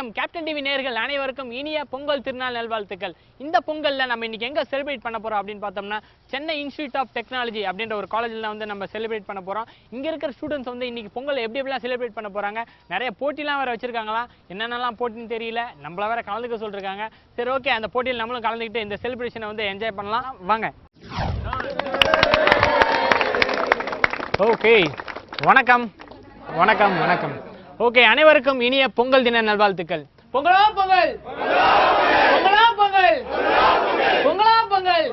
வணக்கம் captain TV நேயர்கள் அனைவருக்கும் இனிய பொங்கல் திருநாள் நல்வாழ்த்துக்கள். இந்த பொங்கல்ல நம்ம இன்னைக்கு எங்க செலிப்ரேட் பண்ண போறோம் அப்படின்னு பார்த்தோம்னா சென்னை இன்ஸ்டிடியூட் ஆஃப் டெக்னாலஜி அப்படின்ற ஒரு காலேஜ்ல வந்து நம்ம செலிப்ரேட் பண்ண போறோம். இங்க இருக்கிற ஸ்டூடெண்ட்ஸ் வந்து இன்னைக்கு பொங்கல் எப்படி எப்படிலாம் செலிப்ரேட் பண்ண போறாங்க, நிறைய போட்டிலாம் வேற வச்சிருக்காங்களா, என்னென்னலாம் போட்டின்னு தெரியல, நம்மள வேற கலந்துக்க சொல்லிருக்காங்க. சரி ஓகே, அந்த போட்டியில் நம்மளும் கலந்துக்கிட்டு இந்த செலிப்ரேஷனை வந்து என்ஜாய் பண்ணலாம் வாங்க. ஓகே வணக்கம் வணக்கம் வணக்கம். ஓகே, அனைவருக்கும் இனிய பொங்கல் தின நல்வாழ்த்துக்கள். பொங்கலா பொங்கல், பொங்கலா பொங்கல், பொங்கலா பொங்கல்.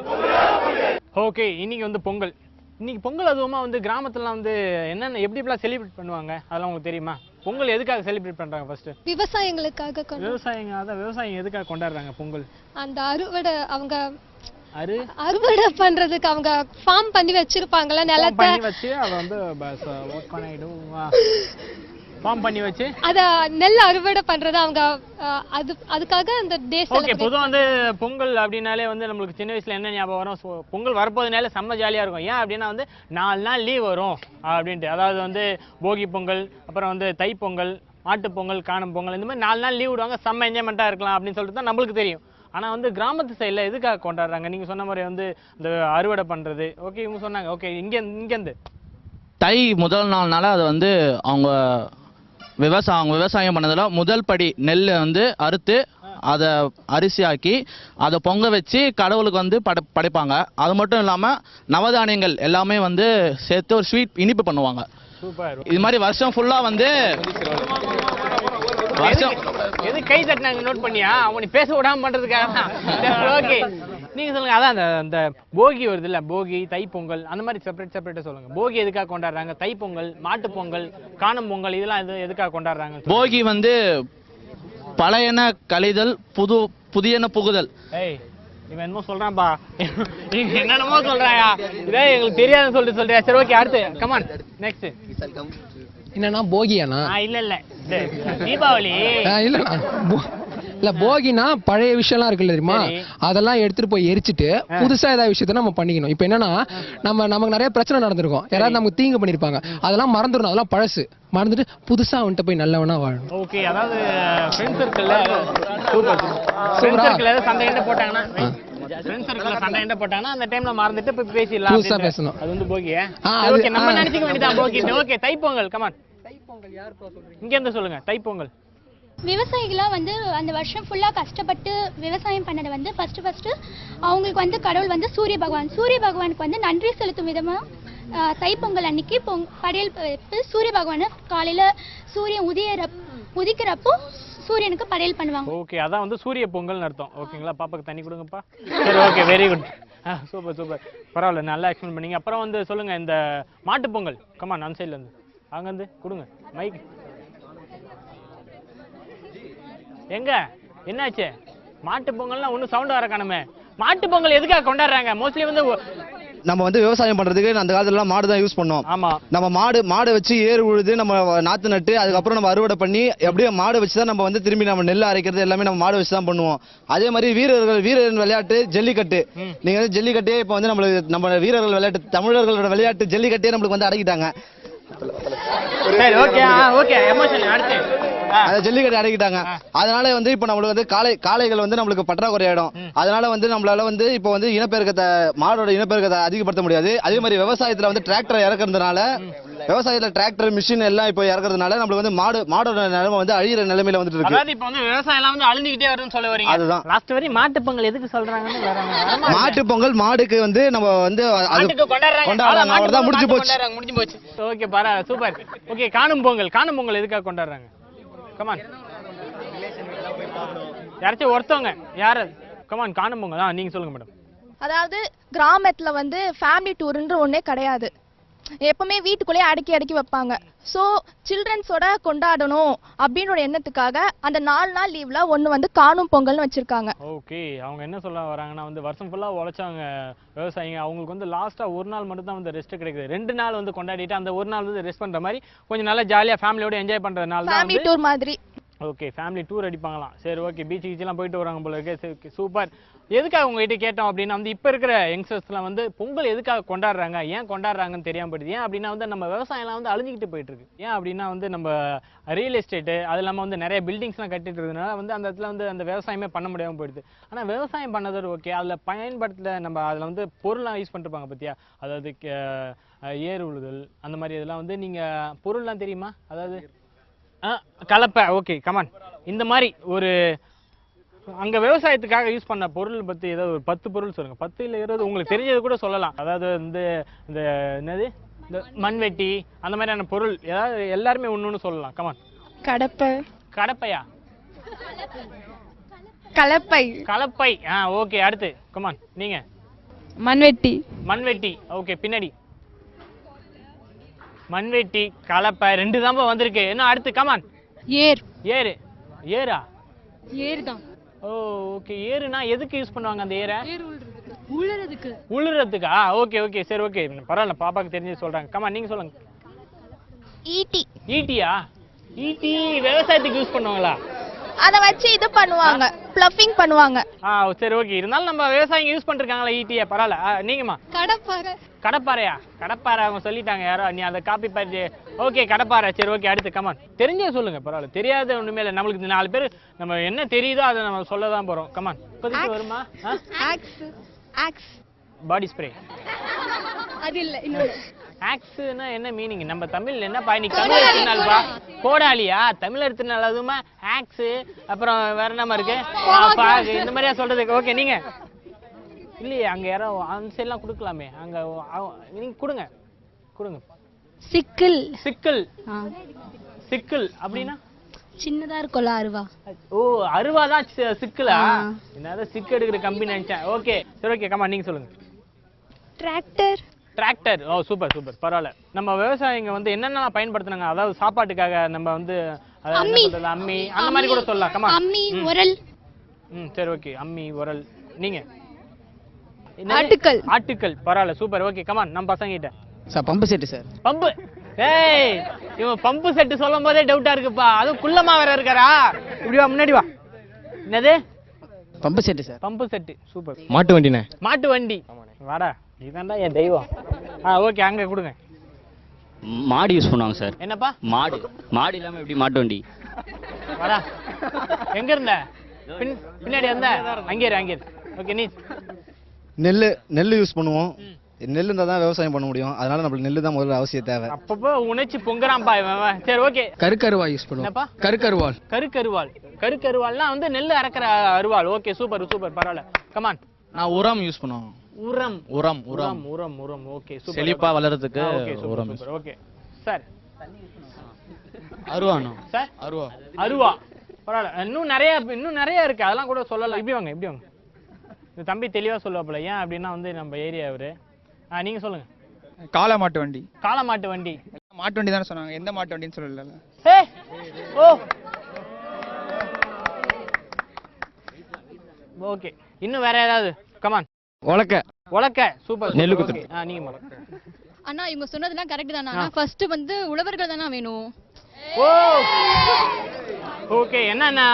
ஓகே, இன்னைக்கு வந்து பொங்கல். இன்னைக்கு பொங்கல் அதுவுமா வந்து கிராமத்துலாம் வந்து என்னென்ன எப்படி எப்படிலாம் செலிப்ரேட் பண்ணுவாங்க அதெல்லாம் உங்களுக்கு தெரியுமா? பொங்கல் எதுக்காக செலிப்ரேட் பண்றாங்க? ஃபர்ஸ்ட் விவசாயிகளுக்காக. விவசாயிங்க எதுக்காக கொண்டாடுறாங்க பொங்கல்? அந்த அறுவடை அவங்க அறுவடை பண்றதுக்கு அவங்க ஃபார்ம் பண்ணி வச்சிருப்பாங்கல, நிலத்தை பண்ணி வச்சு அத வந்து ஒர்க் பண்ணிடுவா ஃபார்ம் பண்ணி வச்சு அத நெல் அறுவடை பண்றது அவங்க அதுக்காக அந்த டே செலிப்ரேட். ஓகே, பொதுவா வந்து பொங்கல் அப்படினாலே வந்து நம்மளுக்கு சின்ன வயசுல என்ன ஞாபகம் வரும்? பொங்கல் வரப்போதுனால செம்ம ஜாலியா இருக்கும். ஏன் அப்படின்னா வந்து 4 நாள் லீவ் வரும் அப்படின்ட்டு. அதாவது வந்து போகி பொங்கல், அப்புறம் வந்து தை பொங்கல், மாட்டு பொங்கல், காணும் பொங்கல், இந்த மாதிரி 4 நாள் லீவ் விடுவாங்க, செம்ம என்ஜாய்மெண்ட்டாக இருக்கலாம் அப்படின்னு சொல்லிட்டு தான் நம்மளுக்கு தெரியும். ஆனால் வந்து கிராமத்து சைடில் எதுக்காக கொண்டாடுறாங்க? நீங்கள் சொன்ன மாதிரி வந்து இந்த அறுவடை பண்ணுறது. ஓகே, இவங்க சொன்னாங்க. ஓகே, இங்கேருந்து தை முதல் நாள்னால அது வந்து அவங்க விவசாயம் பண்ணதில் முதல் படி நெல் வந்து அறுத்து அதை அரிசியாக்கி அதை பொங்க வச்சு கடவுளுக்கு வந்து படைப்பாங்க. அது மட்டும் இல்லாமல் நவதானியங்கள் எல்லாமே வந்து சேர்த்து ஒரு ஸ்வீட் இனிப்பு பண்ணுவாங்க. சூப்பர். இது மாதிரி வருஷம் ஃபுல்லாக வந்து எது கை தட்டினாங்க நோட் பண்ணியா? அவனை பேச விடாம பண்றதுக்காக தான். ஓகே, நீங்க சொல்லுங்க. அதான் அந்த போகி வருது இல்ல, போகி, தை பொங்கல், அந்த மாதிரி செப்பரேட்டா சொல்லுங்க. போகி எதுக்காக கொண்டாடுறாங்க? தை பொங்கல், மாட்டு பொங்கல், காணும் பொங்கல், இதெல்லாம் எதுக்காக கொண்டாடுறாங்க? போகி வந்து பழையன கழிதல், புதியன புகுதல். ஏய், இவன் என்னமோ சொல்றான்பா, என்னென்னமோ சொல்றாயா, இதே எங்களுக்கு தெரியாதுன்னு சொல்லிட்டு. சரி ஓகே, அடுத்து கமான் நெக்ஸ்ட். என்னன்னா போகியாண்ணா? இல்ல தீபாவளி இல்ல போகினா பழைய விஷயம்லாம் இருக்குல்ல தெரியுமா, அதெல்லாம் எடுத்துட்டு போய் எரிச்சிட்டு புதுசா ஏதாவது விஷயத்த நம்ம பண்ணிக்கணும். இப்ப என்னன்னா நமக்கு நிறைய பிரச்சனை நடந்திருக்கும், யாராவது நமக்கு தீங்கு பண்ணிருப்பாங்க, அதெல்லாம் மறந்துடணும். அதெல்லாம் பழசு மறந்துட்டு புதுசா வந்துட்டு போய் நல்லவனா வாழணும். ஓகே, அதாவது ஃப்ரெண்ட்ஸ் சர்க்கிள்ல சண்டை என்ன போட்டாங்கன்னா அந்த டைம்ல மறந்துட்டு போய் பேசிடலாம், புதுசா பேசணும். அது வந்து போகியே. ஓகே, நம்ம நினைச்சுக்க வேண்டியதான் போகி. Okay, Thai Pongal come on. தைப்பொங்கல் யார் சொல்றீங்க? இங்க இருந்து சொல்லுங்க. தைப்பொங்கல் விவசாயிகளா வந்து அந்த வருஷம் ஃபுல்லா கஷ்டப்பட்டு விவசாயம் பண்ணதை வந்து ஃபர்ஸ்ட் அவங்களுக்கு வந்து கடவுள் வந்து சூரிய பகவானுக்கு வந்து நன்றி செலுத்தும் விதமா தைப்பொங்கல் அன்னைக்கு படையல் சூரிய பகவானை காலையில சூரியன் உதிக்கிறப்போ சூரியனுக்கு படையல் பண்ணுவாங்க. ஓகே, அதான் வந்து சூரிய பொங்கல்னு அர்த்தம். ஓகேங்களா? பாப்பாக்கு தண்ணி கொடுங்கப்பா. சரி ஓகே, வெரி குட். சூப்பர் பரவாயில்ல, நல்லா எக்ஸ்பிளைன் பண்ணீங்க. அப்புறம் வந்து சொல்லுங்க, இந்த மாட்டு பொங்கல் கமான் அந்த சைட்ல இருந்து அங்க இருந்து கொடுங்க மைக். எங்க என்னாச்சு? மாட்டு பொங்கல்னா ஒன்றும் சவுண்ட் வர காணுமே. மாட்டு பொங்கல் எதுக்காக கொண்டாடுறாங்க? மோஸ்ட்லி வந்து நம்ம வந்து விவசாயம் பண்றதுக்கு அந்த காலத்துலலாம் மாடு தான் யூஸ் பண்ணோம். ஆமா, நம்ம மாடு வச்சு ஏறு உழுது நம்ம நாத்து நட்டு அதுக்கப்புறம் நம்ம அறுவடை பண்ணி அப்படியே மாடு வச்சு தான் நம்ம வந்து திரும்பி நம்ம நெல் அரைக்கிறது எல்லாமே நம்ம மாடு வச்சு தான் பண்ணுவோம். அதே மாதிரி வீரர்கள் விளையாட்டு ஜல்லிக்கட்டு. நீங்க வந்து ஜல்லிக்கட்டே இப்போ வந்து நம்ம வீரர்கள் விளையாட்டு, தமிழர்களோட விளையாட்டு ஜல்லிக்கட்டே நம்மளுக்கு வந்து அடக்கிட்டாங்க. ஜல்லிக்கட்டு அடக்கிட்டாங்க. அதனால வந்து இப்ப நம்மளுக்கு வந்து காளைகள் வந்து நம்மளுக்கு பற்றாக்குறை ஆயிடும். அதனால வந்து நம்மளால வந்து இப்ப வந்து இனப்பெருக்கத்தை மாடோட இனப்பெருக்கத்தை அதிகப்படுத்த முடியாது. அதே மாதிரி விவசாயத்துல வந்து டிராக்டர் இறக்குறதுனால, விவசாயத்துல டிராக்டர் மிஷின் எல்லாம் இப்ப இறக்குறதுனால நம்மளுக்கு வந்து மாடோட நிலைமை வந்து அழியிற நிலைமையில வந்துட்டு இருக்கு. அதாவது இப்ப வந்து விவசாயம் எல்லாம் வந்து அழிஞ்சிட்டே வருதுன்னு சொல்ல வரீங்க. அதுதான் லாஸ்ட் வரை மாட்டு பொங்கல் எதுக்கு சொல்றாங்கன்னு. மாட்டு பொங்கல் மாடுக்கு வந்து நம்ம வந்து கொண்டாடுறாங்க, அவ்வளவுதான், முடிஞ்சு போச்சு. ஓகே, பரவாயில்ல, சூப்பர். ஓகே, காணும் பொங்கல் எதுக்காக கொண்டாடுறாங்க? கமான், யாராச்சும் ஒருத்தவங்க யாரு? கமான், காணும் பொங்கல் நீங்க சொல்லுங்க மேடம். அதாவது கிராமத்துல வந்து ஃபேமிலி டூர்ன்ற ஒண்ணே கிடையாது, எப்பவுமே வீட்டுக்குள்ளேயே அடக்கி வைப்பாங்க. ஸோ சில்ட்ரன்ஸோட கொண்டாடணும் அப்படின்ற எண்ணத்துக்காக அந்த 4 நாள் லீவ்ல ஒன்று வந்து காணும் பொங்கல்னு வச்சிருக்காங்க. ஓகே, அவங்க என்ன சொல்ல வராங்கன்னா வந்து வருஷம் ஃபுல்லாக உழைச்சாங்க விவசாயிங்க, அவங்களுக்கு வந்து லாஸ்ட்டாக ஒரு நாள் மட்டும் தான் வந்து ரெஸ்ட் கிடைக்குது. 2 நாள் வந்து கொண்டாடிட்டு அந்த ஒரு நாள் வந்து ரெஸ்ட் பண்ணுற மாதிரி கொஞ்சம் நல்லா ஜாலியாக ஃபேமிலியோட என்ஜாய் பண்ணுறதுனால தான் ஃபேமிலி டூர் மாதிரி. ஓகே, ஃபேமிலி டூர் அடிப்பாங்களாம். சரி ஓகே, பீச் கீச்செல்லாம் போயிட்டு வராங்க போல இருக்கு. சரி சூப்பர். எதுக்காக உங்ககிட்ட கேட்டோம் அப்படின்னா வந்து இப்போ இருக்கிற யங்ஸ்டர்ஸ்லாம் வந்து பொங்கல் எதுக்காக கொண்டாடுறாங்க, ஏன் கொண்டாடுறாங்கன்னு தெரியாம போயிடுது. ஏன் அப்படின்னா வந்து நம்ம விவசாயம்லாம் வந்து அழிஞ்சிக்கிட்டு போயிட்டு இருக்கு. ஏன் அப்படின்னா வந்து நம்ம ரியல் எஸ்டேட்டு அது இல்லாமல் வந்து நிறைய பில்டிங்ஸ்லாம் கட்டிட்டு இருக்கிறதுனால வந்து அந்த இடத்துல வந்து அந்த விவசாயமே பண்ண முடியாமல் போயிடுது. ஆனால் விவசாயம் பண்ணதோடு ஓகே, அதில் பயன்படுத்த நம்ம அதில் வந்து பொருள்லாம் யூஸ் பண்ணிருப்பாங்க பார்த்தியா, அதாவது ஏர் உழுதல் அந்த மாதிரி இதெல்லாம் வந்து நீங்கள் பொருள்லாம் தெரியுமா, அதாவது கலப்பை. ஓகே கமான், இந்த மாதிரி ஒரு அங்கே விவசாயத்துக்காக யூஸ் பண்ண பொருள் பற்றி ஏதாவது ஒரு 10 பொருள் சொல்லுங்கள். 10 இல்லை 20 உங்களுக்கு தெரிஞ்சது கூட சொல்லலாம். அதாவது வந்து இந்த என்னது இந்த மண்வெட்டி அந்த மாதிரியான பொருள் ஏதாவது எல்லாருமே ஒன்று சொல்லலாம். கமான். கடப்பை. கடப்பையா? கலப்பை. கலப்பை. ஓகே, அடுத்து கமான் நீங்கள். மண்வெட்டி. மண்வெட்டி. ஓகே, பின்னாடி மண்வெட்டி கலப்பை 2 தான் வந்திருக்கு. என்ன அடுத்து? கமான். ஏர். ஏறு. ஏரா? ஏர் தான். ஓ ஓகே, ஏறுனா எதுக்கு யூஸ் பண்ணுவாங்க அந்த ஏரை? உழுறதுக்கு. உழுறதுக்கா? ஓகே ஓகே, சரி ஓகே, பரவாயில்ல, பாப்பாக்கு தெரிஞ்சு சொல்றாங்க. கமா, நீங்க சொல்லுங்க. ஈட்டி. ஈட்டியா? ஈட்டி விவசாயத்துக்கு யூஸ் பண்ணுவாங்களா? அத வச்சு இது பண்ணுவாங்க, ப்ளஃபிங் பண்ணுவாங்க. சரி ஓகே, இருந்தாலும் நம்ம விவசாயிங்க யூஸ் பண்ணிருக்காங்களா ஈட்டியா? பரவாயில்ல. நீங்கம்மா? கடப்பாறை. கடப்பாறையா? கடப்பாறை அவங்க சொல்லிட்டாங்க யாரோ, நீ அதை காப்பி பண்ணி. ஓகே, கடப்பாறை. சரி ஓகே, அடுத்து கமான். தெரிஞ்சே சொல்லுங்க, பரவாயில்ல. தெரியாத ஒண்ணுமே இல்லை, நம்மளுக்கு 4 பேர் நம்ம என்ன தெரியுதோ அதை நம்ம சொல்ல தான் போறோம். கமான். இப்போதைக்கு வருமா? ஆக்ஸ். ஆக்ஸ். Body spray. அது இல்ல, இன்னொரு. ஆக்ஸ்னா என்ன மீனிங்? நம்ம தமிழ்ல என்னப்பா, நீ தமிழ் எடுத்துனால்பா? கோடாலியா? தமிழ் எடுத்துனால அதுமா ஆக்ஸ், அப்புறம் வேற என்னமா இருக்கு, இந்த மாதிரியா சொல்றதுக்கு. ஓகே, நீங்க இல்லையே, அங்க யாரோ அந்த சைட்லாம் கொடுக்கலாமே, அங்க நீங்க கொடுங்க கொடுங்க. சிக்கல். சிக்கல். சிக்கல் அப்படின்னா சின்னதா இருக்கும்ல, அருவா. ஓ, அருவா தான் சிக்கலா? என்னதான் சிக்கு எடுக்கிற கம்பெனி நினைச்சேன். ஓகே சரி ஓகே, கமா நீங்க சொல்லுங்க. டிராக்டர். டிராக்டர். ஓ சூப்பர் சூப்பர், பரவாயில்ல. நம்ம விவசாயிங்க வந்து என்னென்னலாம் பயன்படுத்துனாங்க, அதாவது சாப்பாட்டுக்காக நம்ம வந்து அம்மி அந்த மாதிரி கூட சொல்லலாம். கமா. அம்மி, உரல். சரி ஓகே, அம்மி உரல். நீங்க? ஆட்டுக்கல். ஆட்டுக்கல், பரவாயில்ல, சூப்பர். ஓகே கமான், நம்ம பசங்க கிட்ட. Sir pump set sir. Pump. ஏய், இவன் பம்பு செட்டு சொல்லும் போதே டவுட்டா இருக்குப்பா. அதுவும் குள்ளமா வேற இருக்காரா? இப்படி வா, முன்னாடி வா. என்னது? Pump set sir. Pump set, super. மாட்டு வண்டிண்ணே. மாட்டு வண்டி. வாடா, இதான்டா என் தெய்வம். ஓகே, அங்க கொடுங்க. மாடு யூஸ் பண்ணுவாங்க சார். என்னப்பா? மாடு. மாடு இல்லாம எப்படி மாட்டு வண்டி? வாடா. எங்க இருந்த? பின்னாடி வந்த? அங்கே இரு, அங்கே இரு. ஓகே, நீ? நெல் யூஸ் பண்ணுவோம். நெல் இருந்தால் தான் விவசாயம் பண்ண முடியும், அதனால நம்மளுக்கு நெல் தான் முதல்ல அவசியம் தேவை. அப்பப்போ உணர்ச்சி பொங்குறான்பா இவன். சரி ஓகே. கருக்கருவா யூஸ் பண்ணுவோம். என்னப்பா? கருக்கருவாள். கருக்கருவாள். கருக்கருவாள்னா வந்து நெல் அரைக்கிற அருவாள். ஓகே, சூப்பர் சூப்பர், பரவாயில்ல. கமான். நான் உரம் யூஸ் பண்ணுவோம். உரம். உரம். உரம் உரம் உரம். Okay, super. செழிப்பா வளர்றதுக்கு உரம். Okay sir. அருவானோ சார்? அருவா. அருவா, பரவாயில்ல. இன்னும் நிறைய இருக்கு, அதெல்லாம் கூட சொல்லலாம். இப்படி வாங்க, இப்படி வாங்க. இந்த தம்பி தெளிவா சொல்லுவாப்புல. ஏன் அப்படின்னா வந்து நம்ம ஏரியா அவரு. நீங்க சொல்லுங்க. காளை மாட்டு வண்டி. காளை மாட்டு வண்டி. மாட்டு வண்டி தானே சொன்னாங்க, எந்த மாட்டு வண்டின்னு சொல்லல. ஓ ஓகே, இன்னும் வேற ஏதாவது? கமான். உலக்க. உலக்க, சூப்பர். நெல்லு குத்து. நீங்க அண்ணா இவங்க சொன்னதெல்லாம் கரெக்ட் தானா? ஃபர்ஸ்ட் வந்து உழவர்கள் தானே வேணும். ஓ ஓகே, என்னன்னா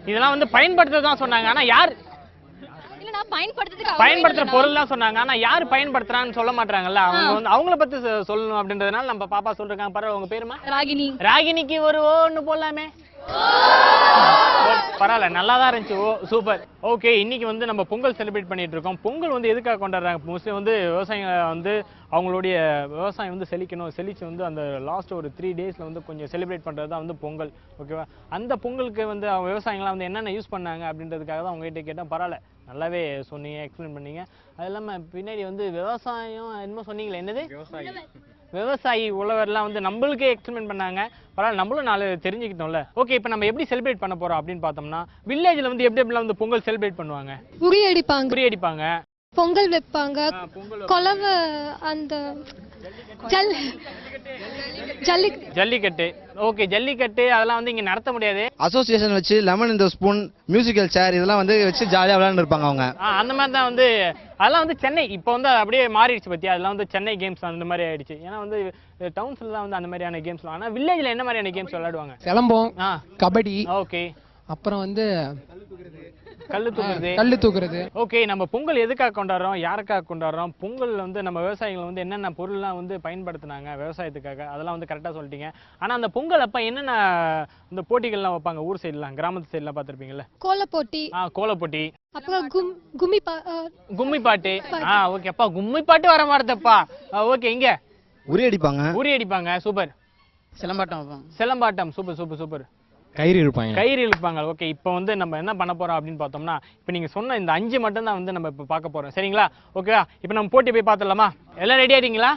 இதெல்லாம் வந்து பயன்படுத்த தான் சொன்னாங்க. ஆனா யார் இல்லனா பயன்படுத்துற பொருள் தான் சொன்னாங்க. ஆனா யார் பயன்படுத்துறான்னு சொல்ல மாட்டாங்கல்ல. அவங்க வந்து அவங்கள பத்தி சொல்லணும் அப்படின்றதுனால நம்ம பாப்பா சொல்றாங்க. பரவாயில்ல. உங்க பேருமா? ராகினி. ராகினிக்கு ஒரு ஒன்னு போடலாமே. பரவாயில்ல, நல்லா தான் இருந்துச்சு. ஓ சூப்பர். ஓகே, இன்னைக்கு வந்து நம்ம பொங்கல் செலிப்ரேட் பண்ணிட்டு இருக்கோம். பொங்கல் வந்து எதுக்காக கொண்டாடுறாங்க? மோஸ்ட்லி வந்து விவசாயிங்க வந்து அவங்களுடைய விவசாயம் வந்து செழிச்சு வந்து அந்த லாஸ்ட் ஒரு 3 டேஸ்ல வந்து கொஞ்சம் செலிப்ரேட் பண்றது தான் வந்து பொங்கல். ஓகேவா? அந்த பொங்கலுக்கு வந்து அவங்க விவசாயிங்களாம் வந்து என்னென்ன யூஸ் பண்ணாங்க அப்படின்றதுக்காக தான் உங்ககிட்ட கேட்டேன். பரவாயில்ல, நல்லாவே சொன்னீங்க, எக்ஸ்பிளைன் பண்ணீங்க. அது இல்லாமல் பின்னாடி வந்து விவசாயம் என்னமோ சொன்னீங்களே, என்னது? விவசாயி உழவர்லாம் வந்து நம்மளுக்கே எக்ஸ்பிளைன் பண்ணாங்க. பரவாயில்ல, நம்மளும் 4 தெரிஞ்சுக்கிட்டோம்ல. ஓகே, இப்போ நம்ம எப்படி செலிப்ரேட் பண்ண போறோம் அப்படின்னு பார்த்தோம்னா, வில்லேஜ்ல வந்து எப்படிலாம் வந்து பொங்கல் செலிப்ரேட் பண்ணுவாங்க? உரி அடிப்பாங்க, பொங்கல் வைப்பாங்க, கொலவை, அந்த ஜல்லிக்கட்டு. ஓகே, ஜல்லிக்கட்டு அதெல்லாம் வந்து இங்க நடத்த முடியாது. அசோசியேஷன் வச்சு லெமன் இந்த ஸ்பூன், மியூசிக்கல் சேர் இதெல்லாம் வந்து வச்சு ஜாலியாக விளையாண்டு இருப்பாங்க அவங்க. அந்த மாதிரி தான் வந்து அதெல்லாம் வந்து சென்னை இப்போ வந்து அப்படியே மாறிடுச்சு பத்தியா. அதெல்லாம் வந்து சென்னை கேம்ஸ் அந்த மாதிரி ஆயிடுச்சு. ஏன்னா வந்து டவுன்ஸ்ல தான் வந்து அந்த மாதிரியான கேம்ஸ். ஆனா வில்லேஜ்ல என்ன மாதிரியான கேம்ஸ் விளையாடுவாங்க? சிலம்பம், கபடி. ஓகே. அப்புறம் வந்து கல்லு தூக்குறது. ஓகே, நம்ம பொங்கல் எதுக்காக கொண்டாடுறோம், யாருக்காக கொண்டாடுறோம், பொங்கல் வந்து நம்ம விவசாயிகள் வந்து என்னென்ன பொருள்லாம் வந்து பயன்படுத்தினாங்க விவசாயத்துக்காக, அதெல்லாம் வந்து கரெக்டாக சொல்லிட்டீங்க. ஆனால் அந்த பொங்கல் அப்போ என்னென்ன இந்த போட்டிகள்லாம் வைப்பாங்க ஊர் சைட்லாம், கிராமத்து சைட்லாம் பார்த்துருப்பீங்கல்ல? கோலப்போட்டி, கோலப்போட்டி, அப்புறம் கும்மி பாட்டு. ஓகே அப்பா, கும்மி பாட்டு வர மாட்டேப்பா. ஓகே, இங்க உரி அடிப்பாங்க. சூப்பர். சிலம்பாட்டம். சூப்பர். கயிறு இழுப்பாங்க. ஓகே, இப்போ வந்து நம்ம என்ன பண்ண போறோம் அப்படின்னு பார்த்தோம்னா, இப்போ நீங்க சொன்ன இந்த 5 மட்டும் தான் வந்து நம்ம இப்போ பார்க்க போறோம். சரிங்களா? ஓகேவா? இப்போ நம்ம போட்டி போய் பார்த்துடலாமா? எல்லாம் ரெடி ஆயிட்டீங்களா?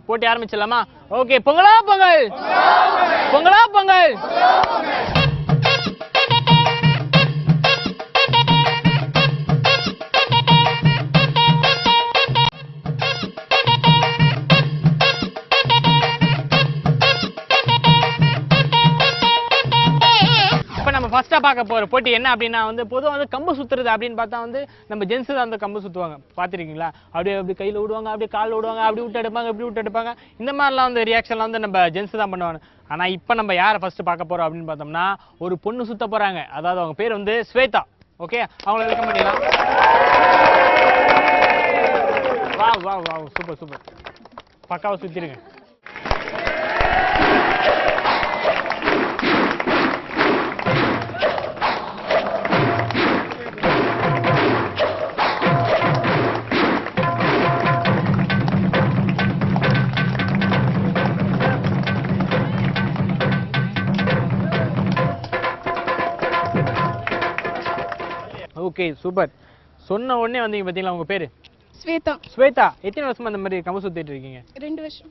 போட்டி ஆரம்பிச்சிடலாமா? ஓகே, பொங்கலா பொங்கல். ஃபர்ஸ்டா பார்க்க போற போட்டி என்ன அப்படின்னா வந்து பொதுவாக வந்து கம்பு சுத்துறது அப்படின்னு பார்த்தா வந்து நம்ம ஜென்ஸ் தான் அந்த கம்பு சுத்துவாங்க. பார்த்துருக்கீங்களா? அப்படி கையில் விடுவாங்க, அப்படியே காலில் விடுவாங்க, அப்படி விட்டு எடுப்பாங்க, இப்படி விட்டு எடுப்பாங்க. இந்த மாதிரிலாம் வந்து ரியாக்ஷன்லாம் வந்து நம்ம ஜென்ஸ் தான் பண்ணுவாங்க. ஆனால் இப்போ நம்ம யாரை ஃபர்ஸ்ட் பார்க்க போறோம் அப்படின்னு பார்த்தோம்னா, ஒரு பொண்ணு சுத்த போறாங்க. அதாவது அவங்க பேர் வந்து ஸ்வேதா. ஓகே, அவங்கள வெல்கம் பண்ணிடலாம். வா சூப்பர். பக்காவை சுத்திருங்க. Okay, super. சொன்ன உடனே வந்தீங்க பார்த்தீங்களா? உங்க பேரு? ஸ்வேதா. எத்தனை வருஷமா இந்த மாதிரி கம்பு சுத்திட்டு இருக்கீங்க?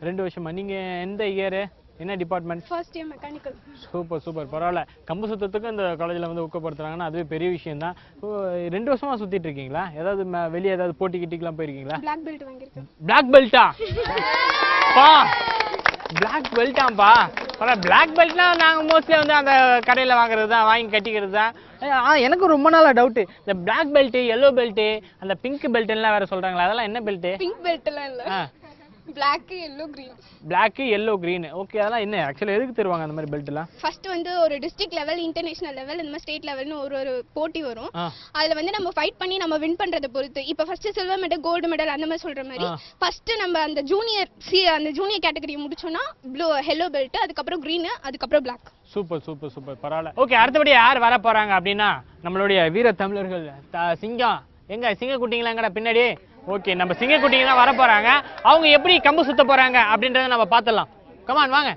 2 வருஷமா. நீங்க எந்த இயர், என்ன department? First year mechanical. Super. பரவாயில்ல. கம்பு சுத்தத்துக்கு இந்த காலேஜில் வந்து ஊக்கப்படுத்துறாங்கன்னா அதுவே பெரிய விஷயம் தான். 2 வருஷமா சுத்திட்டு இருக்கீங்களா? ஏதாவது வெளியே ஏதாவது போட்டி கிட்டிக்கெல்லாம் போயிருக்கீங்களா? பிளாக் பெல்ட் வாங்கியிருக்கேன். பிளாக் பெல்ட்டா? பிளாக் பெல்ட்டாம்பா. பிளாக் பெல்ட்னா நாங்கள் மோஸ்ட்லி வந்து அந்த கடையில் வாங்குறது தான், வாங்கி கட்டிக்கிறது தான். எனக்கு ரொம்ப நாளாக டவுட்டு, இந்த பிளாக் பெல்ட்டு, எல்லோ பெல்ட்டு, அந்த பிங்க் பெல்ட்டுலாம் வேறு சொல்கிறாங்களா, அதெல்லாம் என்ன பெல்ட்டு? பிங்க் பெல்ட்லாம் இல்லை, black yellow green. Black yellow green. Okay, அதெல்லாம் என்ன ஆக்சுவலாக எதுக்கு தருவாங்க அந்த மாதிரி பெல்ட்லாம்? ஃபர்ஸ்ட் வந்து ஒரு டிஸ்ட்ரிக்ட் லெவல், இன்டர்நேஷனல் லெவல், இந்த மாதிரி ஸ்டேட் லெவல்னு ஒரு போட்டி வரும். அதுல வந்து நம்ம ஃபைட் பண்ணி நம்ம வின் பண்றத பொறுத்து. இப்போ first silver medal, gold medal அந்த மாதிரி சொல்ற மாதிரி ஃபர்ஸ்ட் நம்ம அந்த ஜூனியர் கேட்டகரி முடிச்சோம்னா எல்லோ பெல்ட், அதுக்கப்புறம் கிரீன், அதுக்கப்புறம் பிளாக். சூப்பர் பரவாயில்ல. ஓகே, அடுத்தபடி யார் வர போறாங்க அப்படின்னா நம்மளுடைய வீர தமிழர்கள் சிங்கம். எங்க சிங்க குட்டிங்களா எங்கடா பின்னாடி? ஓகே, நம்ம சிங்க குட்டிங்க தான் வர போறாங்க. அவங்க எப்படி கம்பு சுத்த போறாங்க அப்படின்றத நம்ம பார்த்துடலாம். கமான் வாங்க.